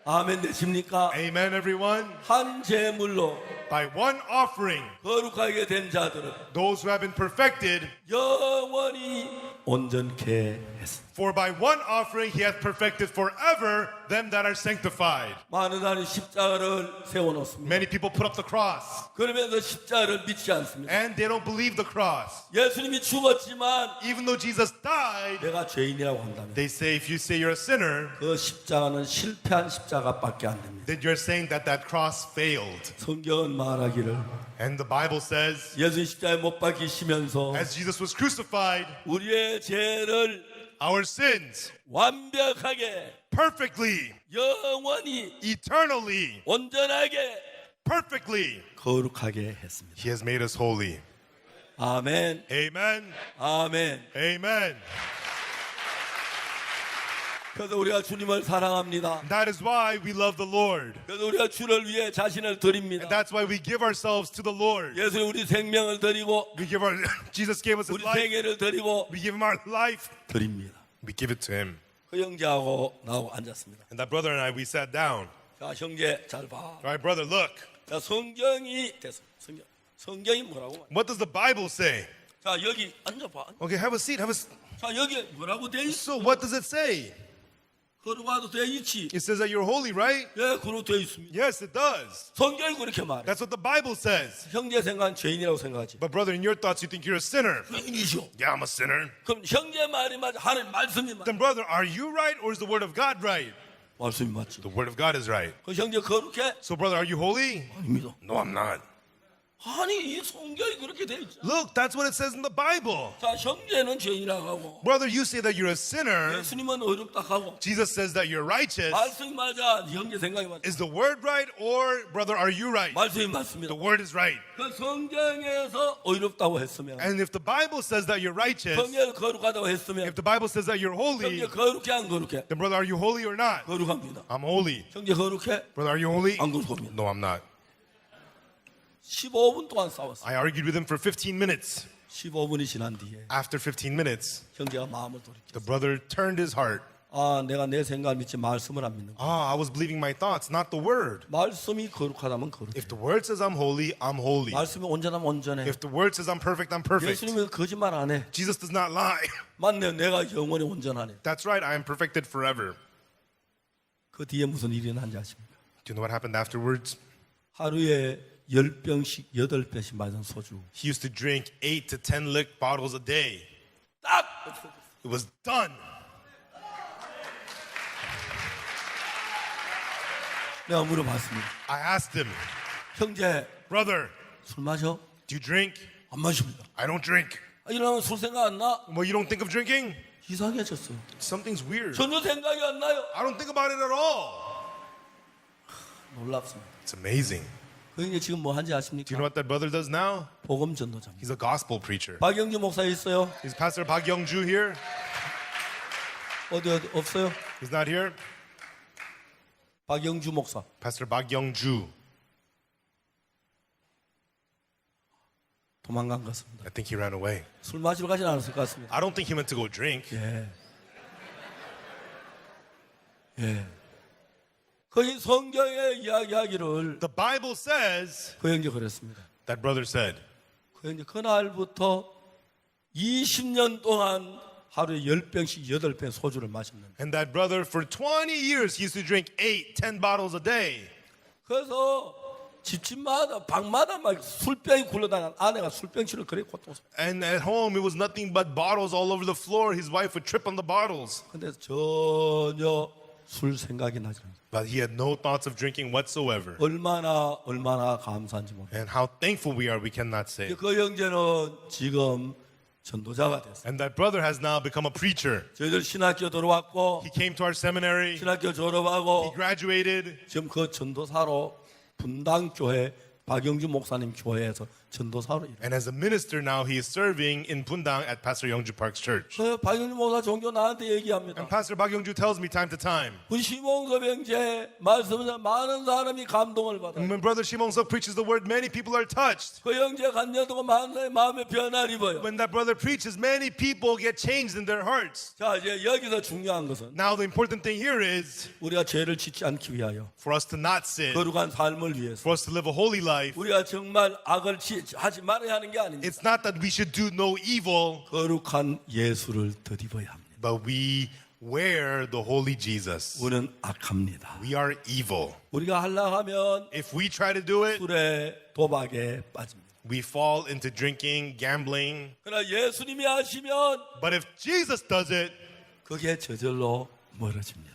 아멘 되십니까? Amen, everyone. 한 제물로 By one offering, 거룩하게 된 자들은 those who have been perfected, 영원히 온전케 했습니다. for by one offering he hath perfected forever them that are sanctified. 많은 사람이 십자가를 세워놓습니다. Many people put up the cross, 그러면서 십자가를 믿지 않습니다. and they don't believe the cross. 예수님이 죽었지만 Even though Jesus died, 내가 죄인이라고 한다면 they say if you say you're a sinner, 그 십자가는 실패한 십자가밖에 안 됩니다. then you're saying that that cross failed. 성경은 말하기를 And the Bible says, 예수님 십자가에 못 박히시면서 as Jesus was crucified, 우리의 죄를 our sins 완벽하게 perfectly, 영원히 eternally, 온전하게 perfectly, 거룩하게 했습니다. he has made us holy. 아멘. Amen. 아멘. Amen. 그래서 우리가 주님을 사랑합니다. That is why we love the Lord. 그래서 우리가 주를 위해 자신을 드립니다. And that's why we give ourselves to the Lord. 예수님 우리 생명을 드리고 We give our Jesus gave us his 우리 life. 생애를 드리고 We give him our life. 드립니다. We give it to him. 그 형제하고 나하고 앉았습니다. And that brother and I, we sat down. 자, 형제 잘 봐. All right, brother, look. 자, 성경이 됐어. 성경이 뭐라고 말해? What does the Bible say? 자, 여기 앉아봐. Okay, have a seat. 자, 여기 뭐라고 돼 있어? So what does it say? 거룩하도 돼 있지. It says that you're holy, right? 예, 그렇게 돼 있습니다. Yes, it does. 성경이 그렇게 말해. That's what the Bible says. 형제 생각은 죄인이라고 생각하지. But brother, in your thoughts, you think you're a sinner. 죄인이죠. Yeah, I'm a sinner. 그럼 형제 말이 맞아? 하나님 말씀이 맞아? Then brother, are you right or is the word of God right? 말씀이 맞지. The word of God is right. 그 형제 거룩해? So brother, are you holy? 아닙니다. No, I'm not. 아니, 이 성경이 그렇게 돼 있잖아. Look, that's what it says in the Bible. 자, 형제는 죄인이라고 하고 Brother, you say that you're a sinner. 예수님은 어렵다 하고 Jesus says that you're righteous. 말씀이 맞아. 형제 생각이 맞아. Is the word right or brother, are you right? 말씀이 맞습니다. The word is right. 그 성경에서 어렵다고 했으면 And if the Bible says that you're righteous, 성경에서 거룩하다고 했으면 if the Bible says that you're holy, 형제 거룩해 안 거룩해? then brother, are you holy or not? 거룩합니다. I'm holy. 형제 거룩해? Brother, are you holy? 안 거룩합니다. No, I'm not. 15분 동안 싸웠어. I argued with him for 15 minutes. 15분이 지난 뒤에 After 15 minutes, 형제가 마음을 돌이켰어. the brother turned his heart. 아, 내가 내 생각을 믿지 말씀을 안 믿는 거야. I was believing my thoughts, not the word. 말씀이 거룩하다면 거룩해. If the word says I'm holy, I'm holy. 말씀이 온전하면 온전해. If the word says I'm perfect, I'm perfect. 예수님은 거짓말 안 해. Jesus does not lie. 맞네, 내가 영원히 온전하네. That's right, I am perfected forever. 그 뒤에 무슨 일이 일어난지 아십니까? Do you know what happened afterwards? 하루에 10병씩 8병씩 마시는 소주. He used to drink 8 to 10 lick bottles a day. 딱! It was done. 내가 물어봤습니다. I asked him, 형제, brother, 술 마셔? do you drink? 안 마십니다. I don't drink. 이러면 술 생각 안 나? Well, you don't think of drinking? 이상해졌어요. Something's weird. 전혀 생각이 안 나요. I don't think about it at all. 놀랍습니다. It's amazing. 그 형제 지금 뭐 한지 Do you know 아십니까? what that brother does now? 복음 전도자입니다. He's a gospel preacher. 박영주 목사 있어요? Is Pastor Park Young-ju here? 어디 없어요? He's not here? 박영주 목사. Pastor Park Young-ju. 도망간 것 같습니다. I think he ran away. 술 마시러 가진 않았을 것 같습니다. I don't think he went to go drink. 예. 예. 거기 성경에 이야기하기를 The Bible says, 그 형제 그랬습니다. that brother said, 그 형제 그날부터 20년 동안 하루에 10병씩 8병 소주를 마셨는데 and that brother for 20 years he used to drink 8, 10 bottles a day. 그래서 집집마다 방마다 막 술병이 굴러다니는 아내가 술병치를 그래 고통스러워. And at home, it was nothing but bottles all over the floor. His wife would trip on the bottles. 근데 전혀 술 생각이 나지 않아요. But he had no thoughts of drinking whatsoever. 얼마나 감사한지 모르겠어요. And how thankful we are, we cannot say. 그 형제는 지금 전도자가 됐어요. And that brother has now become a preacher. 저희들 신학교 들어왔고 He came to our seminary. 신학교 He 졸업하고 graduated. 지금 그 전도사로 분당교회 박영주 목사님 교회에서 전도사로 일해요. And as a minister now, he is serving in Pundang at Pastor Youngju Park's church. 그 박영주 목사 종교 나한테 얘기합니다. And Pastor Park Youngju tells me time to time. 우리 시몬섭 형제 말씀을 많은 사람이 감동을 And 받아요. when Brother Shimon Suk preaches the word, many people are touched. 그 형제 간여도가 많은 사람의 마음에 변화를 입어요. When that brother preaches, many people get changed in their hearts. 자, 이제 여기서 중요한 것은 Now, the important thing here is 우리가 죄를 짓지 않기 위하여 for us to not sin, 거룩한 삶을 위해서 for us to live a holy life. 우리가 정말 악을 하지 말아야 하는 게 아닙니다. It's not that we should do no evil, 거룩한 예수를 덧입어야 합니다. but we wear the holy Jesus. 우리는 악합니다. We are evil. 우리가 하려고 하면 If we try to do it, 술에 도박에 빠집니다. we fall into drinking, gambling. 그러나 예수님이 하시면 But if Jesus does it, 그게 저절로 멀어집니다.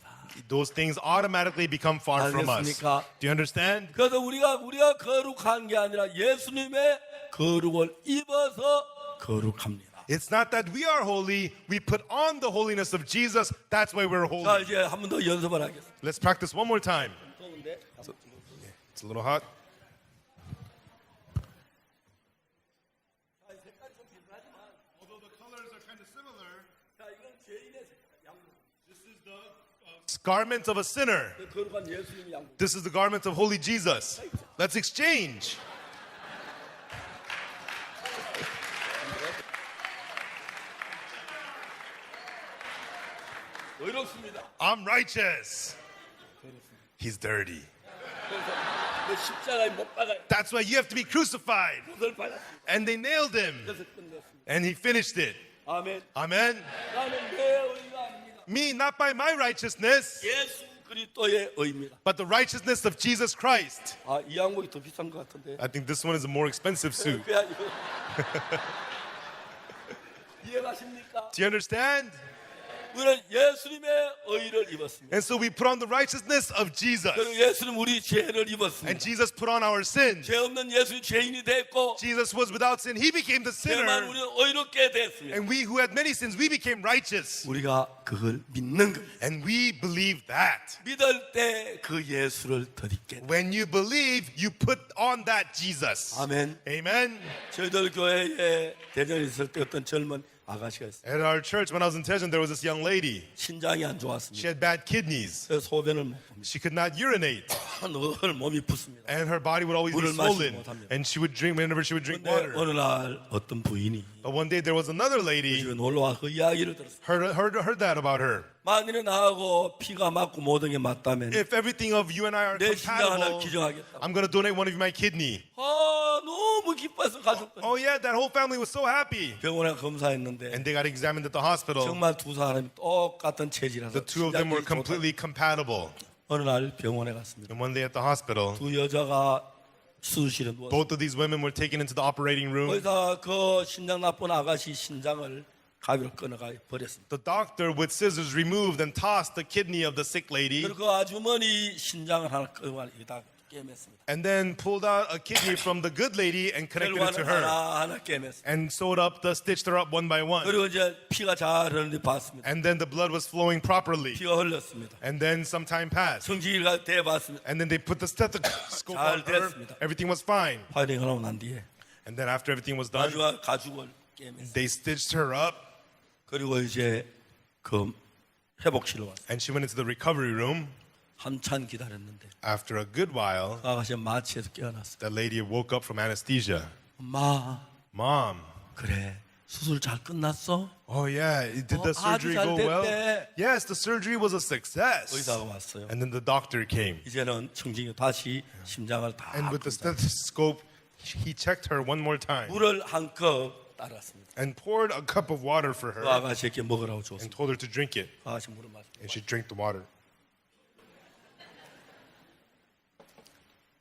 those things automatically become far from us. 알겠습니까? Do you understand? 그래서 우리가 거룩한 게 아니라 예수님의 거룩을 입어서 거룩합니다. It's not that we are holy, we put on the holiness of Jesus. That's why we're 자, holy. 이제 한 번 더 연습을 하겠습니다. Let's practice one more time. 더운데? It's a little hot. Although the colors are kind of similar, 자, 이건 죄인의 양복. this is the garment of a sinner. 거룩한 예수님의 양복. This is the garment of holy Jesus. Let's exchange. 의롭습니다. I'm righteous. He's dirty. 그래서 내 십자가에 못 박아요. That's why you have to be crucified. 못을 박았습니다. And they nailed him. 그래서 끝냈습니다. And he finished it. 아멘. Amen. 나는 내 의가 아닙니다. Me, not by my righteousness, 예수 그리스도의 의입니다. but the righteousness of Jesus Christ. 아, 이 양복이 더 비싼 것 같은데. I think this one is a more expensive suit. 그야 이거. 이해가십니까? Do you understand? 우리는 예수님의 의를 입었습니다. And so we put on the righteousness of Jesus. 그리고 예수는 우리 죄를 And 입었습니다. Jesus put on our sins. 죄 없는 예수는 죄인이 됐고 Jesus was without sin. He became the 죄만 sinner. 우리는 의롭게 됐습니다. And we who had many sins, we became righteous. 우리가 그걸 믿는 겁니다. And we believe that. 믿을 때 그 예수를 덧입게. When you believe, you put on that Jesus. 아멘. Amen. 저희들 교회에 대전에 있을 때 어떤 젊은 아가씨가 있어요. At our church, when I was in Tejan, there was this young lady. 신장이 안 She 좋았습니다. had bad kidneys. 그래서 소변을 못 봅니다. She could not urinate. 늘 몸이 붓습니다. And her body would always be 물을 마시지 swollen. 못합니다. And she would drink whenever she would drink 근데 water. 어느 날 어떤 부인이 But one day there was another lady 집에 놀러 와 그 이야기를 들었어요. heard that about her. 만일에 나하고 피가 맞고 모든 게 맞다면 If everything of you and I are 내 신장 하나 compatible, 기증하겠다. I'm going to donate one of my kidney. 아, 너무 기뻐서 가족들. Oh yeah, that whole family was so happy. 병원에 검사했는데 And they got examined at the hospital. 정말 두 사람이 똑같은 체질이라서 The two of them were 신장이 좋다. completely compatible. 어느 날 병원에 갔습니다. And one day at the hospital, 두 여자가 수술실에 누웠어요. both of these women were taken into the operating room. 거기서 그 신장 나쁜 아가씨 신장을 가위로 끊어가 버렸습니다. The doctor with scissors removed and tossed the kidney of the sick lady 그리고 그 아주머니 신장을 하나 끊어 여기다 깨맸습니다. and then pulled out a kidney from the good lady and connected it to 결과는 her 하나 깨맸습니다. and sewed up stitched her up one by one. 그리고 이제 피가 잘 흐르는데 봤습니다. And then the blood was flowing properly. 피가 흘렀습니다. And then some time passed. 성지기가 대봤습니다. And then they put the stethoscope 잘 on her. 됐습니다. Everything was fine. 파이링 하고 난 뒤에 And then after everything was done, 가죽을 깨맸습니다. they stitched her up 그리고 이제 그 회복실로 왔어요. and she went into the recovery room. 한참 기다렸는데 After a good while, 그 아가씨가 마취해서 깨어났어요. that lady woke up from anesthesia. 엄마, Mom, 그래 수술 잘 끝났어? oh yeah, did the 아주 surgery 잘 go well? 됐대. Yes, the surgery was a success. 의사가 왔어요. And then the doctor came. 이제는 청진이 다시 심장을 다 And with the 푼다. stethoscope, he checked her one more time 물을 한 컵 따랐습니다. and poured a cup of water for 그 her 아가씨에게 먹으라고 and 줬습니다. told her to drink it. 그 아가씨 물을 마시고 And she drank the water.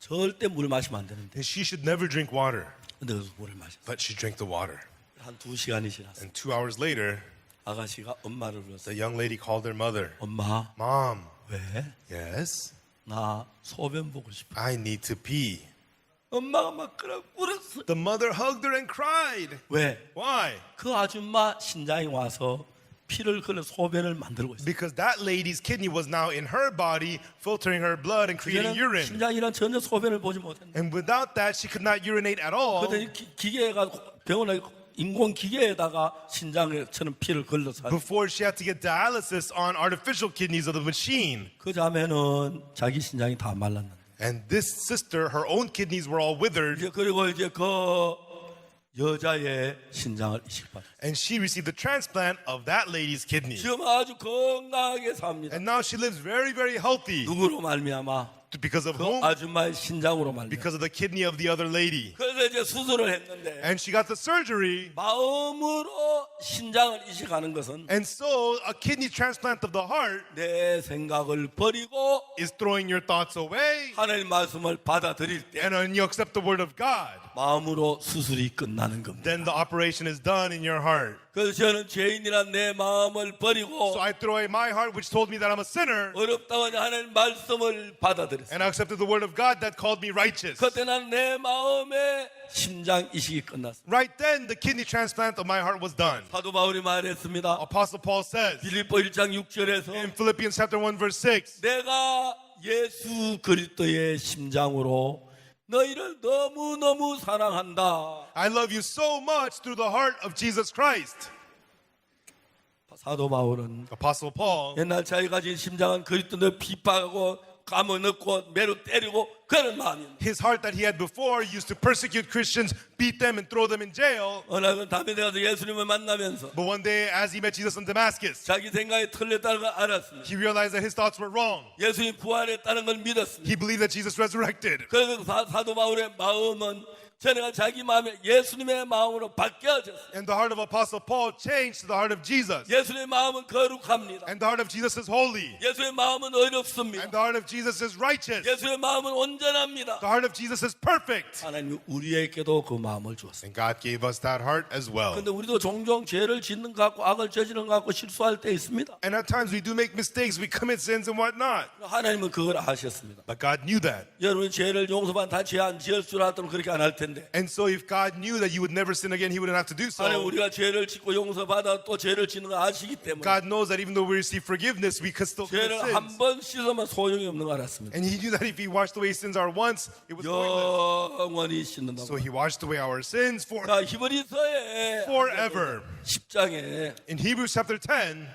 절대 물 마시면 안 되는데. And she should never drink water. 근데 그래서 물을 마셨어. But she drank the water. 한 2시간이 지났어. And 2 hours later, 아가씨가 엄마를 불렀어. the young lady called her mother. 엄마, Mom, 왜? yes, 나 소변 보고 싶어. I need to pee. 엄마가 막 그러고 울었어. The mother hugged her and cried. 왜? Why? 그 아줌마 신장이 와서 피를 흘려 소변을 만들고 있어. Because that lady's kidney was now in her body, filtering her blood and creating 그녀는 urine. 신장이란 전혀 소변을 보지 못했는데. And without that, she could not urinate at all. 그때 기계가 병원에 인공 기계에다가 신장처럼 피를 걸러서 Before she had to get dialysis on artificial kidneys of the machine. 그 자매는 자기 신장이 다 말랐는데. And this sister, her own kidneys were all withered. 이제 그리고 이제 그 여자의 신장을 이식받았어요. And she received the transplant of that lady's kidney. 지금 아주 건강하게 삽니다. And now she lives very, very healthy. 누구로 말미암아? Because of 그 whom? 아줌마의 신장으로 말미암아. Because of the kidney of the other lady. 그래서 이제 수술을 했는데 And she got the surgery. 마음으로 신장을 이식하는 것은 And so a kidney transplant of the heart 내 생각을 버리고 is throwing your thoughts away. 하나님 말씀을 받아들일 때 And when you accept the word of God, 마음으로 수술이 끝나는 겁니다. then the operation is done in your heart. 그래서 저는 죄인이란 내 마음을 버리고 So I throw away my heart, which told me that I'm a sinner, 어렵다고 하는 말씀을 받아들였어요. and I accepted the word of God that called me righteous. 그때 난 내 마음의 심장 이식이 끝났어요. Right then, the kidney transplant of my heart was done. 사도 바울이 말했습니다. Apostle Paul says 빌립보 1장 6절에서 in Philippians chapter 1 verse 6, 내가 예수 그리스도의 심장으로 너희를 너무너무 사랑한다. I love you so much through the heart of Jesus Christ. 사도 바울은 Apostle Paul, 옛날 자기가 가진 심장은 그리스도를 비판하고 감아넣고 매로 때리고 그런 마음입니다. his heart that he had before used to persecute Christians, beat them, and throw them in jail. 어느 날 다메섹에 가서 예수님을 만나면서 But one day, as he met Jesus in Damascus, 자기 생각이 틀렸다는 걸 알았습니다. he realized that his thoughts were wrong. 예수님 부활했다는 걸 믿었습니다. He believed that Jesus resurrected. 그래서 사도 바울의 마음은 전에가 자기 마음에 예수님의 마음으로 바뀌어졌어요. And the heart of Apostle Paul changed to the heart of Jesus. 예수님의 마음은 거룩합니다. And the heart of Jesus is holy. 예수의 마음은 의롭습니다. And the heart of Jesus is righteous. 예수의 마음은 온전합니다. The heart of Jesus is perfect. 하나님이 우리에게도 그 마음을 주었어요. And God gave us that heart as well. 그런데 우리도 종종 죄를 짓는 것 같고 악을 저지르는 것 같고 실수할 때 있습니다. And at times we do make mistakes, we commit sins and whatnot. 하나님은 그걸 아셨습니다. But God knew that. 여러분 죄를 용서받은 다 죄 안 지을 줄 알았다면 그렇게 안 할 텐데. And so if God knew that you would never sin again, he wouldn't have to do 하나님 so. 우리가 죄를 짓고 용서받아 또 죄를 짓는 거 아시기 때문에 God knows that even though we receive forgiveness, we could still commit 죄를 한 sins. 번 씻으면 소용이 없는 거 알았습니다. And he knew that if he washed away sins our once, it was pointless. 영원히 씻는다고. So he washed away our sins 자, 히브리서의 forever. 10장에 In Hebrews chapter 10,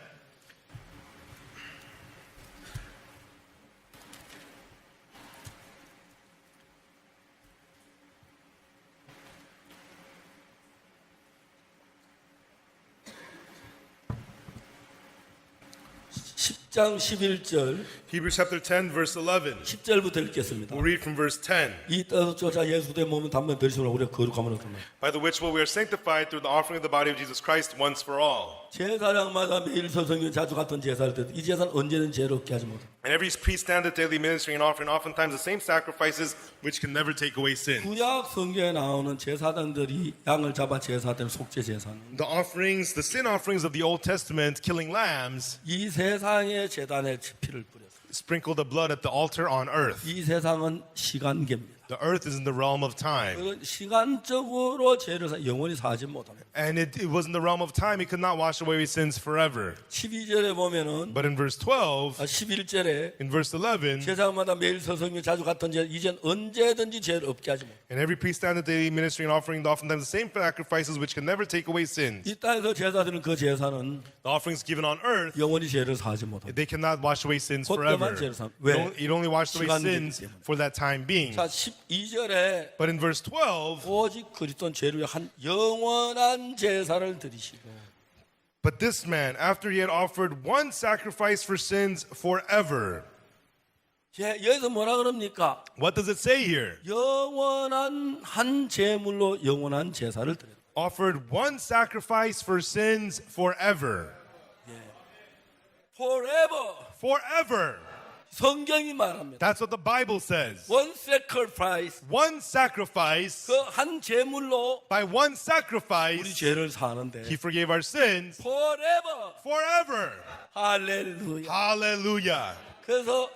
장 11절 Hebrews chapter 10, verse 11. 10절부터 읽겠습니다. We'll read from verse 10. 이 뜻을 쫓아 예수의 몸은 단번 들으시므로 우리가 거룩함을 얻습니다. By the which will we are sanctified through the offering of the body of Jesus Christ once for all. 제사장마다 매일 서성이 자주 같은 제사를 드렸다. 이 제사는 언제든 죄를 없게 하지 못합니다. And every priest standeth daily ministering and offering oftentimes the same sacrifices which can never take away sin. 구약 성경에 나오는 제사장들이 양을 잡아 제사된 속죄 제사는 The offerings, the sin offerings of the Old Testament, killing lambs, 이 세상의 제단에 피를 뿌렸습니다. sprinkle the blood at the altar on earth. 이 세상은 시간계입니다. The earth is in the realm of time. 그래서 시간적으로 죄를 영원히 사지 못합니다. And it was in the realm of time, it could not wash away sins forever. 12절에 보면은 But in verse 12, 11절에 in verse 11, 제사장마다 매일 서성이 자주 같은 제사 이젠 언제든지 죄를 없게 하지 못. and every priest standeth daily ministering and offering oftentimes the same sacrifices which can never take away sins. 이 땅에서 제사드리는 그 제사는 The offerings given on earth, 영원히 죄를 사지 못합니다. they cannot wash away sins 그때만 forever. 죄를 사. 왜? It only washed away 시간이기 sins 때문에. for that time being. 자, 12절에 But in verse 12, 오직 그리스도는 죄를 위해 한 영원한 제사를 드리시고 but this man, after he had offered one sacrifice for sins forever. 여기서 뭐라 그럽니까? What does it say here? 영원한 한 제물로 영원한 제사를 드렸다. Offered one sacrifice for sins forever. Forever. Forever. 성경이 말합니다. That's what the Bible says. One sacrifice, One sacrifice, 그 한 제물로 by one 우리 sacrifice, 죄를 사는데 He forgave our sins forever. forever. 할렐루야. Hallelujah. 그래서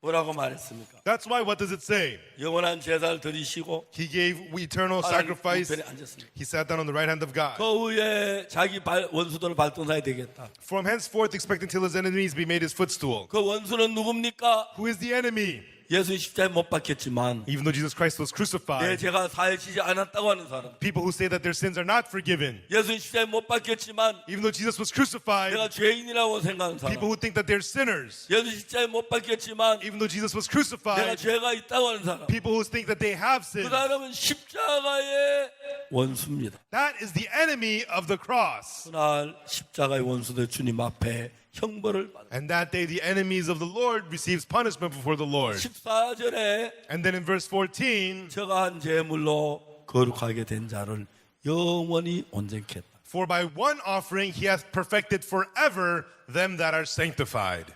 뭐라고 말했습니까? That's why, what does it say? 영원한 제사를 드리시고 He gave eternal 하나님 sacrifice. 우편에 앉았습니다. He sat down on the right hand of God. 그 후에 자기 원수들을 발동사야 되겠다. From henceforth, expecting till his enemies be made his footstool. 그 원수는 누굽니까? Who is the enemy? 예수 십자가에 못 박혔지만 Even though Jesus Christ was 내 crucified, 죄가 사해지지 않았다고 하는 사람. people who say that their sins are not forgiven. 예수 십자가에 못 박혔지만 Even though Jesus was crucified, 내가 죄인이라고 생각하는 사람. people who think that they're sinners. 예수 십자가에 못 박혔지만 Even though Jesus was 내가 crucified, 죄가 있다고 하는 사람. people who think that they have 그 sinned. 사람은 십자가의 원수입니다. That is the enemy of the cross. 그날 십자가의 원수들 주님 앞에 형벌을 받아. And that day, the enemies of the Lord receives punishment before the Lord. 14절에 And then in verse 14, 저가 한 제물로 거룩하게 된 자를 영원히 온전케 했다. for by one offering he hath perfected forever them that are sanctified.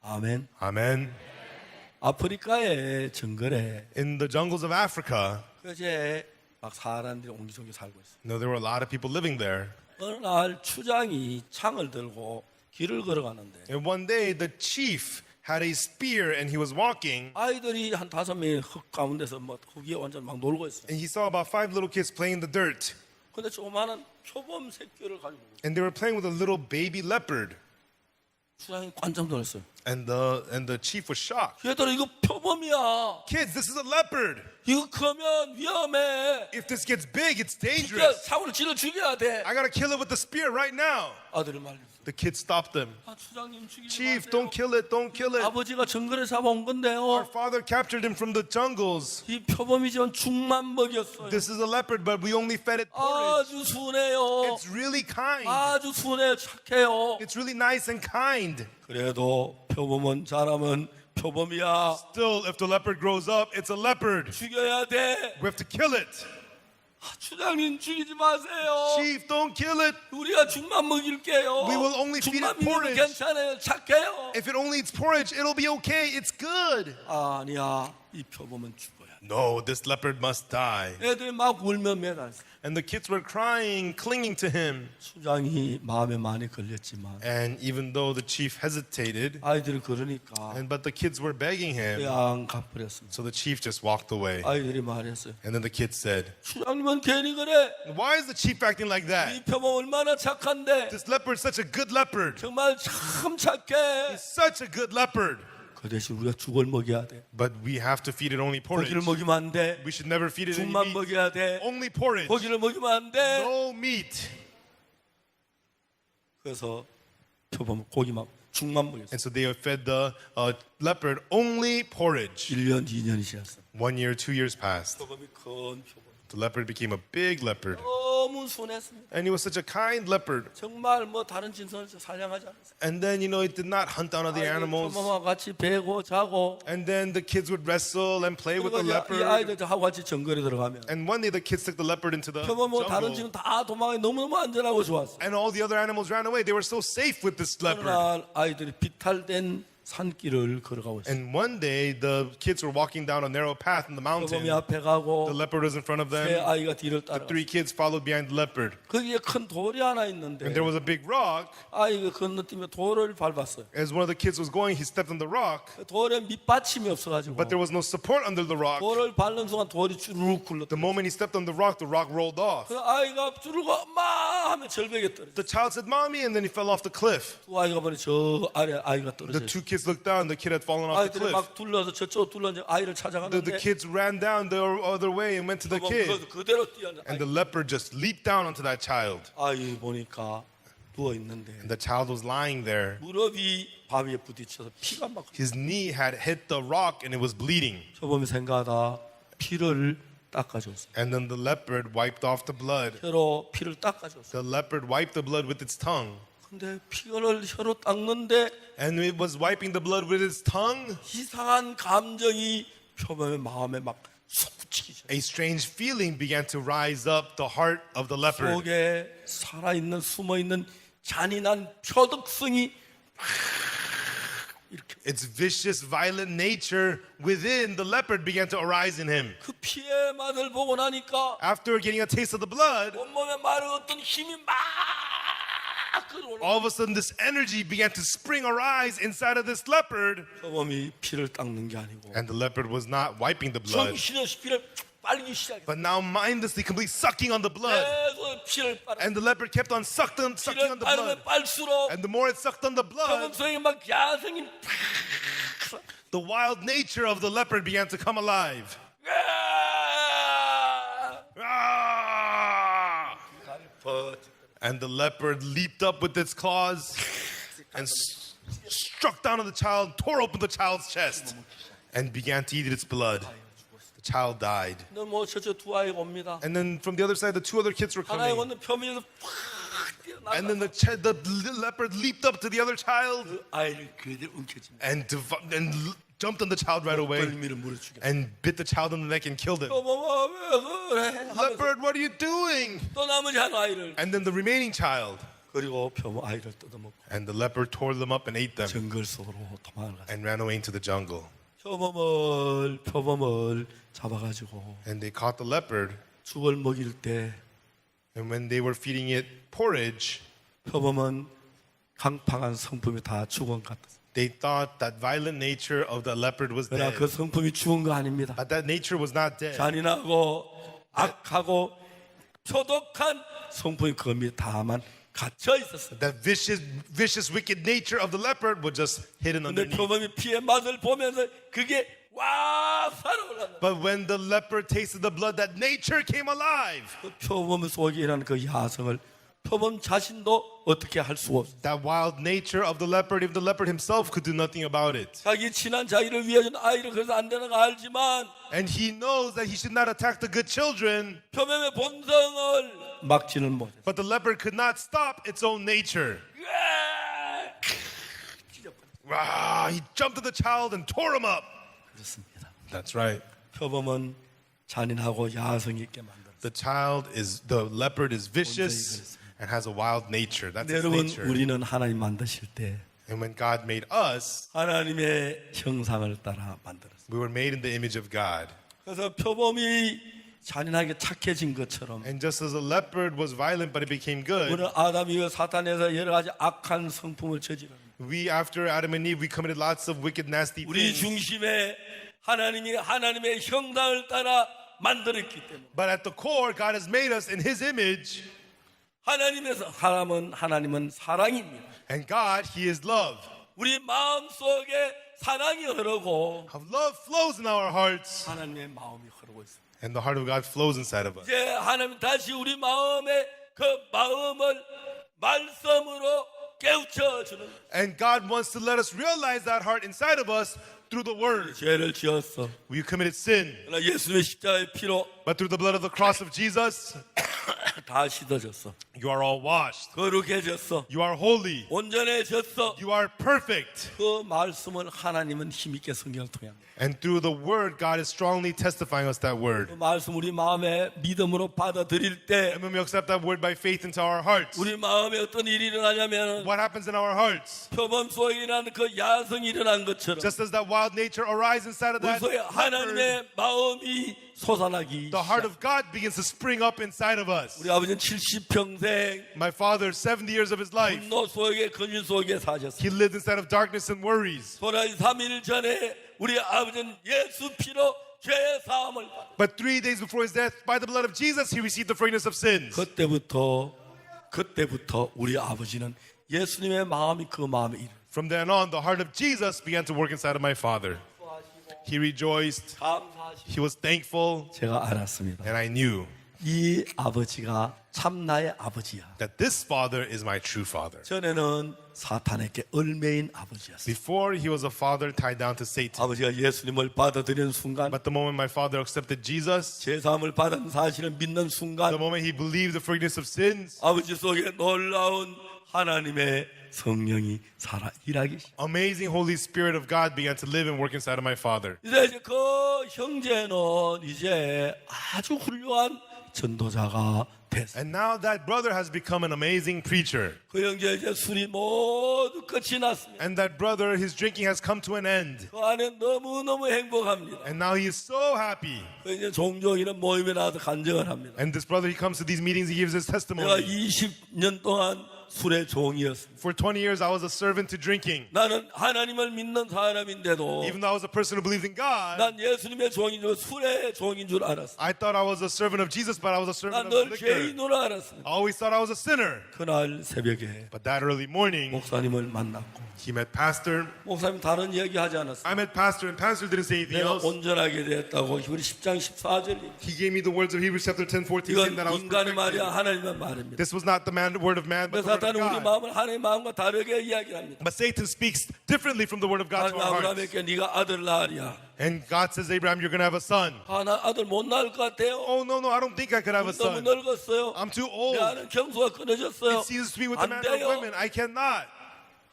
아멘. Amen. 아프리카의 정글에 In the jungles of Africa, 그제 막 사람들이 옹기종기 살고 있어. there were a lot of people living there. 어느 날 추장이 창을 들고 길을 걸어가는데 And one day, the chief had a spear and he was walking, 아이들이 한 5명이 흙 가운데서 뭐 흙이 완전 막 놀고 있어. and he saw about 5 little kids playing in the dirt. 근데 조그마한 표범 새끼를 가지고 And they were playing with a little baby leopard. 추장이 깜짝 놀랐어요. And the chief was shocked. 얘들아 이거 표범이야. Kids, this is a leopard. 이거 크면 위험해. If this gets big, it's 진짜 dangerous. 사고를 질러 죽여야 돼. I gotta kill it with the spear right now. 아들을 말렸어. The kids stopped them. 아, 추장님 죽이지 Chief, 마세요. don't kill it, don't kill it. 아버지가 정글에 잡아온 Our 건데요. father captured him from the jungles. 이 표범이지만 죽만 먹였어요. This is a leopard, but we only fed it porridge. 아주 순해요. It's really kind. 아주 순해요. 착해요. It's really nice and kind. 그래도 표범은 자라면 표범이야. Still, if the leopard grows up, it's a leopard. 죽여야 돼. We have to kill it. 아, 추장님 죽이지 마세요. Chief, don't kill it. 우리가 죽만 먹일게요. We will only feed 죽만 it 먹이면 porridge. 괜찮아요. 착해요. If it only eats porridge, it'll be okay. It's good. 아니야. 이 표범은 죽어야 돼. No, this leopard must die. 애들이 막 울며 매달렸어. And the kids were crying, clinging to him. 추장이 마음에 많이 걸렸지만 And even though the chief hesitated, 아이들이 그러니까 but the kids were begging him, 그냥 가버렸습니다. so the chief just walked away. 아이들이 말했어요. And then the kids said, 추장님은 괜히 그래. why is the chief acting like 이 that? 표범 얼마나 착한데. This leopard's such a good leopard. 정말 참 착해. He's such a good leopard. 그 대신 우리가 죽을 먹여야 돼. But we have to feed it only porridge. 고기를 먹이면 안 돼. We should never feed it any 죽만 meat. 먹여야 돼. Only porridge. 고기를 먹이면 안 돼. No meat. 그래서 표범 고기만 죽만 먹였어. And so they fed the leopard only porridge. 1년, 2년이 지났어. 1 year, 2 years passed. 표범이 큰 표범. The leopard became a big leopard. 너무 순했습니다. And he was such a kind leopard. 정말 뭐 다른 진선을 사냥하지 않았어요. And then, it did not hunt down other animals. 표범과 같이 베고 자고. And then the kids would wrestle and play with 그리고 the 이 leopard. 아이들하고 같이 정글에 들어가면 And one day the kids took the leopard into the 표범 뭐 다른 jungle. 집은 다 도망이 너무너무 안전하고 좋았어. And all the other animals ran away. They were so safe with this 어느 leopard. 날 아이들이 비탈된 산길을 걸어가고 있어요. And one day the kids were walking down a narrow path in the mountain. 표범이 앞에 가고 The leopard was in front of 새 them. 아이가 뒤를 The 따라. 3 kids followed behind the leopard. 거기에 큰 돌이 하나 있는데 And there was a big rock. 아이가 건너뛰며 돌을 밟았어요. As one of the kids was going, he stepped on the rock. 그 돌에 밑받침이 없어가지고 But there was no support under the rock. 돌을 밟는 순간 돌이 주르륵 굴렀다. The moment he stepped on the rock rolled off. 그 아이가 주르고 엄마 하면 절벽에 떨어져. The child said, "Mommy," and then he fell off the cliff. 두 아이가 보니 저 아래 아이가 The 떨어져. 2 kids looked down. The kid had fallen off the 아이들이 cliff. 막 둘러서 저쪽 둘러서 아이를 The 찾아가는데 kids ran down the other way and went to the kid. 그대로 뛰어나. And the leopard just leaped down onto that child. 아이 보니까 누워 있는데 And the child was lying there. 무릎이 바위에 부딪혀서 피가 막. His knee had hit the rock and it was bleeding. 저범이 생각하다 피를 닦아줬어. And then the leopard wiped off the blood. 혀로 피를 닦아줬어. The leopard wiped the blood with its tongue. 근데 피를 혀로 닦는데 And it was wiping the blood with its tongue. 이상한 감정이 표범의 마음에 막 솟구치기 시작. A strange feeling began to rise up the heart of the leopard. 속에 살아있는 숨어있는 잔인한 표덕성이 막 이렇게 its vicious, violent nature within the leopard began to arise in him. 그 피의 맛을 보고 나니까 After getting a taste of the blood, 온몸에 마른 어떤 힘이 막 끌어오는 all of a sudden this energy began to spring arise inside of this leopard. 표범이 피를 닦는 게 아니고 And the leopard was not wiping the blood, 정신없이 피를 빨기 시작했어. but now mindlessly, completely sucking on the blood. 계속 피를 빨아. And the leopard kept on sucking on 피를 the blood. 빨면 빨수록 And the more it sucked on the blood, 표범 속에 막 야성이 the wild nature of the leopard began to come alive. Ah! And the leopard leaped up with its claws and struck down on the child, tore open the child's chest, and began to eat its blood. The child died. 너뭐 저쪽 두 아이가 옵니다. And then from the other side, the two other kids were 하나의 coming. 건너 표면에서 팍 And 뛰어나가 then the leopard leaped up to the other child 아이를 그대로 움켜집니다. and jumped on the child right away 벌미를 물어 죽여. and bit the child in the neck and killed him. 표범아 왜 그래? 하면서 Leopard, what are you doing? 또 나머지 한 아이를 And then the remaining child. 그리고 표범 아이를 뜯어먹고 And the leopard tore them up and ate them 정글 속으로 도망을 갔어. and ran away into the jungle. 표범을 잡아가지고 And they caught the leopard. 죽을 먹일 때 And when they were feeding it porridge, 표범은 강팍한 성품이 다 죽은 것 같았어. they thought that violent nature of the leopard was 그러나 dead. 그 성품이 죽은 거 아닙니다. But that nature was not dead. 잔인하고 악하고 표독한 성품이 그 밑에 다만 갇혀 있었어요. That vicious, wicked nature of the leopard was just hidden 근데 underneath. 표범이 피의 맛을 보면서 그게 와 살아올랐나. But when the leopard tasted the blood, that nature came alive. 그 표범 속에 일하는 그 야성을 표범 자신도 어떻게 할 수가 없어. That wild nature of the leopard, if the leopard himself could do nothing about it. 자기 친한 자기를 위해준 아이를 그래서 안 되는 거 알지만 And he knows that he should not attack the good children, 표범의 본성을 막지는 못해. but the leopard could not stop its own nature. Wow, he jumped at the child and tore him up. 그렇습니다. That's right. 표범은 잔인하고 야성 있게 만들었어요. The leopard is vicious and has a wild nature. That's its 여러분 nature. 우리는 하나님 만드실 때 And when God made us, 하나님의 형상을 따라 만들었어요. we were made in the image of God. 그래서 표범이 잔인하게 착해진 것처럼 And just as a leopard was violent but it became good, 우리는 아담이와 사탄에서 여러 가지 악한 성품을 저지르는 we after Adam and Eve, we committed lots of wicked, nasty 우리 things. 중심에 하나님의 형상을 따라 만들었기 때문에 But at the core, God has made us in His image. 하나님은 사랑입니다. And God, He is love. 우리 마음 속에 사랑이 흐르고 How love flows in our hearts. 하나님의 마음이 흐르고 있습니다. And the heart of God flows inside of us. 이제 하나님 다시 우리 마음에 그 마음을 말씀으로 깨우쳐 주는 And God wants to let us realize that heart inside of us through the Word. 죄를 지었어. We committed sin, 그러나 예수님의 십자가의 피로 but through the blood of the cross of Jesus, 다 씻어졌어. you are all washed. 거룩해졌어. You are holy. 온전해졌어. You are perfect. 그 말씀을 하나님은 힘있게 성경을 통합니다. And through the Word, God is strongly testifying us that Word. 그 말씀 우리 마음에 믿음으로 받아들일 때 And when we accept that Word by faith into our hearts, 우리 마음에 어떤 일이 일어나냐면 what happens in our hearts? 표범 속에 일어나는 그 야성이 일어난 것처럼 Just as that wild nature arises inside of 우리 that 속에 leopard, 하나님의 마음이 솟아나기 the heart 시작. of God begins to spring up inside of us. 우리 아버지는 70평생 My father, 70 years of his life, 분노 속에 근심 속에 사셨어요. he lived inside of darkness and worries. 돌아가신 3일 전에 우리 아버지는 예수 피로 죄의 사함을 받았어요. But 3 days before his death, by the blood of Jesus, he received the forgiveness of sins. 그때부터 우리 아버지는 예수님의 마음이 그 마음에 이르. From then on, the heart of Jesus began to work inside of my father. He rejoiced, 감사하시고 he was thankful, 제가 알았습니다. and I knew 이 아버지가 참 나의 아버지야. that this father is my true father. 전에는 사탄에게 얽매인 아버지였어요. Before, he was a father tied down to Satan. 아버지가 예수님을 받아들이는 순간, But the moment my father accepted Jesus, 제사함을 받은 사실을 믿는 the 순간 moment he believed the forgiveness of sins, 아버지 속에 놀라운 하나님의 성령이 살아 일하기 시작. amazing Holy Spirit of God began to live and work inside of my father. 이제 그 형제는 이제 아주 훌륭한 전도자가 됐어요. And now that brother has become an amazing preacher. 그 형제 이제 술이 모두 끝이 났습니다. And that brother, his drinking has come to an end. 그 안에 너무너무 행복합니다. And now he is so happy. 그 이제 종종 이런 모임에 나와서 간증을 합니다. And this brother, he comes to these meetings, he gives his 내가 testimony. 20년 동안 술의 종이었습니다. For 20 years, I was a servant to drinking. 나는 하나님을 믿는 사람인데도 Even though I was a person who believed in God, 난 예수님의 종인 줄 술의 종인 줄 알았어. I thought I was a servant of Jesus, but I was a servant 난 of 늘 liquor. 죄인으로 알았습니다. I always thought I was a sinner. 그날 새벽에 But that early morning, 목사님을 만났고 he met Pastor. 목사님 다른 이야기 하지 않았어요. I met Pastor, and Pastor didn't say anything 내가 else. 온전하게 됐다고 히브리 10장 14절 He gave me the words of Hebrews chapter 10, 14, saying 이건 that I was 인간의 말이야 perfected. 하나님의 말입니다. This was not the word of man, but 그래서 the word 사탄은 우리 of God. 마음을 하나님의 마음과 다르게 이야기합니다. But Satan speaks differently from the word of God to 하나님 our hearts. 아브라함에게 네가 아들 낳으리야. And God says, Abraham, you're going to have a son. 아, 나 아들 못 낳을 것 같아요. Oh, no, I don't think I could have a 너무 son. 늙었어요. I'm too 내 old. 아는 경수가 끊어졌어요. It ceases to be with the 안 man or 돼요. women. I cannot.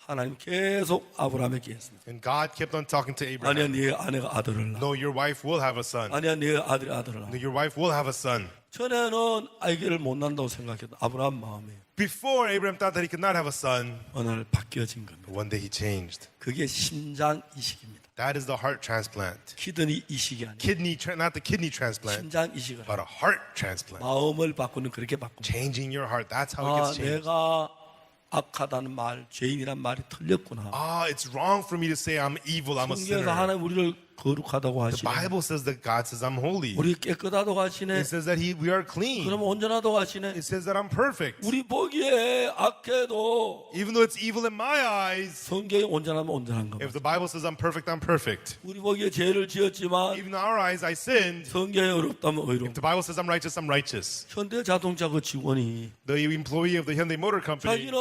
하나님 계속 아브라함에게 했습니다. And God kept on talking to 아니야, Abraham. 네 아내가 아들을 낳아. No, your wife will have a son. 아니야, 네 아들이 아들을 낳아. No, your wife will have a son. 전에는 아기를 못 낳는다고 생각했던 아브라함 마음이 Before, Abraham thought that he could not have a son. 어느 날 바뀌어진 겁니다. But one day he changed. 그게 심장 이식입니다. That is the heart transplant. 키드니 이식이 아니에요. Not the kidney transplant, 심장 이식을 but a heart transplant. 마음을 바꾸는 그렇게 바꿉니다. Changing your heart. That's how it 아, gets changed. 내가 악하다는 말, 죄인이란 말이 틀렸구나. It's wrong for me to say I'm evil, I'm a 성경에서 sinner. 하나님 우리를 거룩하다고 The 하시네. Bible says that God says I'm holy. 우리 깨끗하다고 하시네. It says that we are clean. 그러면 온전하다고 하시네. It says that I'm perfect. 우리 보기에 악해도 Even though it's evil in my eyes, 성경이 온전하면 온전한 겁니다. if the Bible says I'm perfect, I'm perfect. 우리 보기에 죄를 지었지만 Even in our eyes, I sinned. 성경이 어렵다면 If 의롭다. the Bible says I'm righteous, I'm righteous. 현대 자동차 그 직원이 The employee of the Hyundai Motor Company, 자기는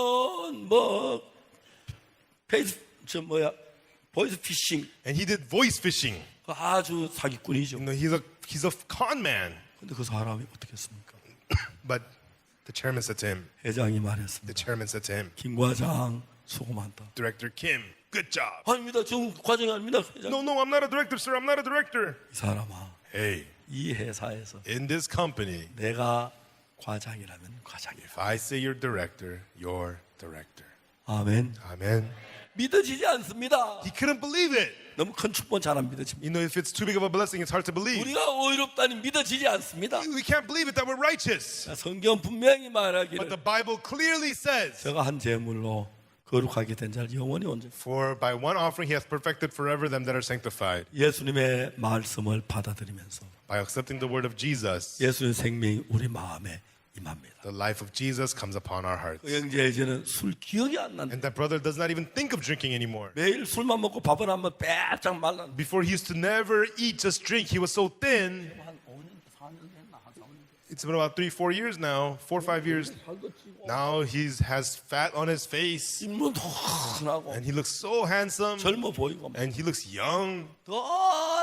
보이스 피싱 and he did voice fishing. 그 아주 사기꾼이죠. He's a con man. 근데 그 사람이 어떻게 했습니까? But the chairman said to him, 회장이 말했습니다. the chairman said to him, 김 과장 수고 많다. Director Kim, good job. 아닙니다. 지금 과장이 아닙니다. 회장. No, I'm not a director, sir. I'm not a director. 이 사람아, Hey, 이 회사에서 in this company, 내가 과장이라면 과장이라. if I say you're director, you're director. 아멘. Amen. 믿어지지 않습니다. He couldn't believe it. 너무 큰 축복 잘 안 믿어집니다. You know, if it's too big of a blessing, it's hard to believe. 우리가 의롭다니 믿어지지 않습니다. We can't believe it that we're righteous. 성경 분명히 But 말하기를 the Bible clearly says, 제가 한 제물로 거룩하게 된 자를 영원히 온전. for by one offering he hath perfected forever them that are sanctified. 예수님의 말씀을 받아들이면서 By accepting the word of Jesus, 예수의 생명이 우리 마음에 임합니다. the life of Jesus comes upon our hearts. 그 형제 이제는 술 기억이 안 난다. And that brother does not even think of drinking anymore. 매일 술만 먹고 밥은 한번 빼짝 말라. Before he used to never eat, just drink. He was so thin. 한 5년, 4년 됐나? 한 4년 됐나? It's been about 3-4 years now, 4-5 years. 살도 찌고 Now he has fat on his face, 입문도 환하고 and he looks so handsome, 젊어 보이고 and he looks young. 더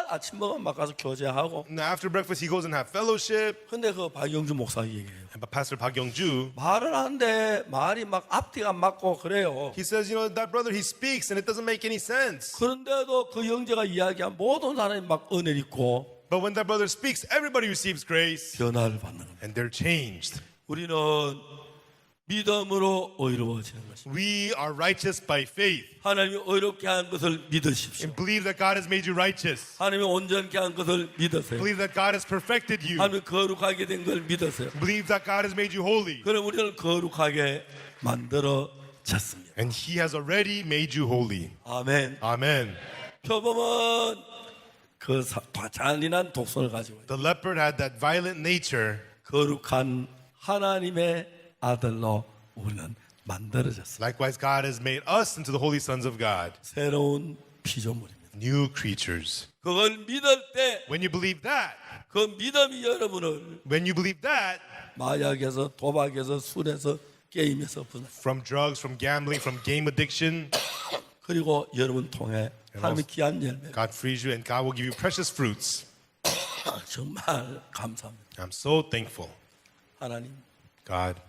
아침 먹으면 막 가서 교제하고. And after breakfast, he goes and have fellowship. 근데 그 박영주 목사 얘기해요. And Pastor Park Young-ju, 말을 하는데 말이 막 앞뒤가 안 맞고 그래요. he says, you know, that brother, he speaks, and it doesn't make any sense. 그런데도 그 형제가 이야기한 모든 사람이 막 은혜를 입고 But when that brother speaks, everybody receives grace, 변화를 받는 겁니다. and they're changed. 우리는 믿음으로 의로워지는 것입니다. We are righteous by faith, 하나님이 의롭게 한 것을 믿으십시오. and believe that God has made you righteous. 하나님이 온전케 한 것을 믿으세요. Believe that God has perfected you. 하나님이 거룩하게 된 걸 믿으세요. Believe that God has made you holy. 그럼 우리를 거룩하게 만들어졌습니다. And He has already made you holy. 아멘. Amen. 표범은 그 잔인한 독성을 가지고 있어요. The leopard had that violent nature. 거룩한 하나님의 아들로 우리는 만들어졌어요. Likewise, God has made us into the holy sons of God, 새로운 피조물입니다. new creatures. 그걸 믿을 때 When you believe that, 그 믿음이 여러분을 when you believe that, 마약에서 도박에서 술에서 게임에서 벗어나 from drugs, from gambling, from game addiction, 그리고 여러분 통해 하나님의 귀한 열매 God frees you and God will give you precious fruits. 정말 감사합니다. I'm so thankful. 하나님 God,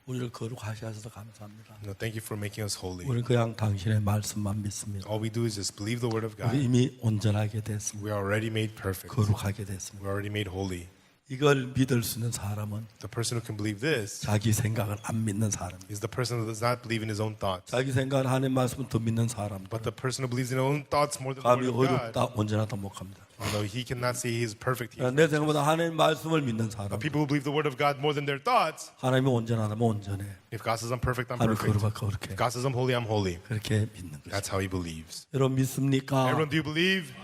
우리를 거룩하게 하셔서 감사합니다. thank you for making us holy. 우리는 그냥 당신의 말씀만 믿습니다. All we do is just believe the word of 우리 God. 이미 온전하게 됐습니다. We are already made perfect. 거룩하게 됐습니다. We're already made holy. 이걸 믿을 수 있는 사람은 The person who can believe this 자기 생각을 안 믿는 사람이에요. is the person who does not believe in his own thoughts. 자기 생각을 하는 말씀을 더 믿는 사람. But the person who believes in his own thoughts more than the 감이 word of God, 어렵다 온전하다 못합니다. although he cannot say he is perfect, 내 생각보다 하나님 말씀을 믿는 사람. people who believe the word of God more than their thoughts, 하나님이 온전하다면 온전해. if God says I'm perfect, I'm 하나님 perfect. 거룩하 거룩해. If God says I'm holy, I'm holy. 그렇게 믿는 거죠. That's how he believes. 여러분 믿습니까? Everyone, do you believe?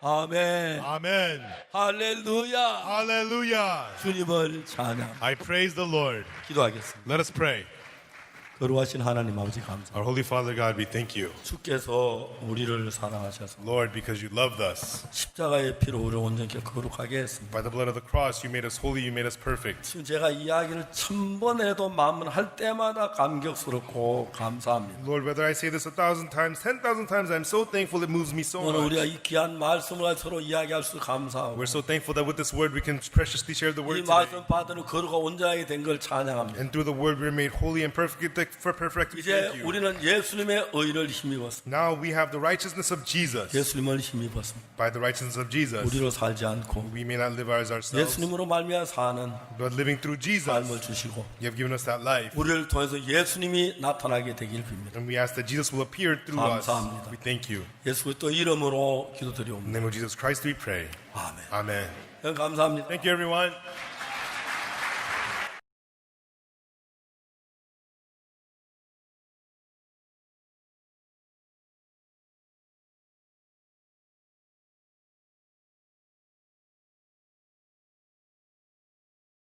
아멘. Amen. 할렐루야. Hallelujah. 주님을 찬양. I praise the Lord. 기도하겠습니다. Let us pray. 거룩하신 하나님 아버지 감사합니다. Our Holy Father God, we thank you, 주께서 우리를 사랑하셔서 Lord, because you loved us. 십자가의 피로 우리를 온전히 거룩하게 했습니다. By the blood of the cross, you made us holy, you made us perfect. 지금 제가 이야기를 1000번 해도 만번 할 때마다 감격스럽고 감사합니다. Lord, whether I say this 1,000 times, 10,000 times, I'm so thankful it moves me so 오늘 우리가 much. 이 귀한 말씀을 서로 이야기할 수 감사하고 We're so thankful that with this word we can preciously share the 이 word 말씀 today. 받은 거룩하고 온전하게 된 걸 찬양합니다. And through the word we're made holy and perfect. 이제 Thank you. 우리는 예수님의 의를 힘입었습니다. Now we have the righteousness of Jesus. 예수님을 힘입었습니다. By the righteousness of Jesus, 우리로 살지 않고 we may not live ours ourselves, 예수님으로 말미암아 사는 but living through Jesus, 삶을 주시고 you have given us that life. 우리를 통해서 예수님이 나타나게 되길 빕니다. And we ask that Jesus will appear through us. 감사합니다. We thank you. 예수 그리스도 이름으로 In the 기도드리옵니다. name of Jesus Christ we pray. 아멘. Amen. 감사합니다. Thank you, everyone.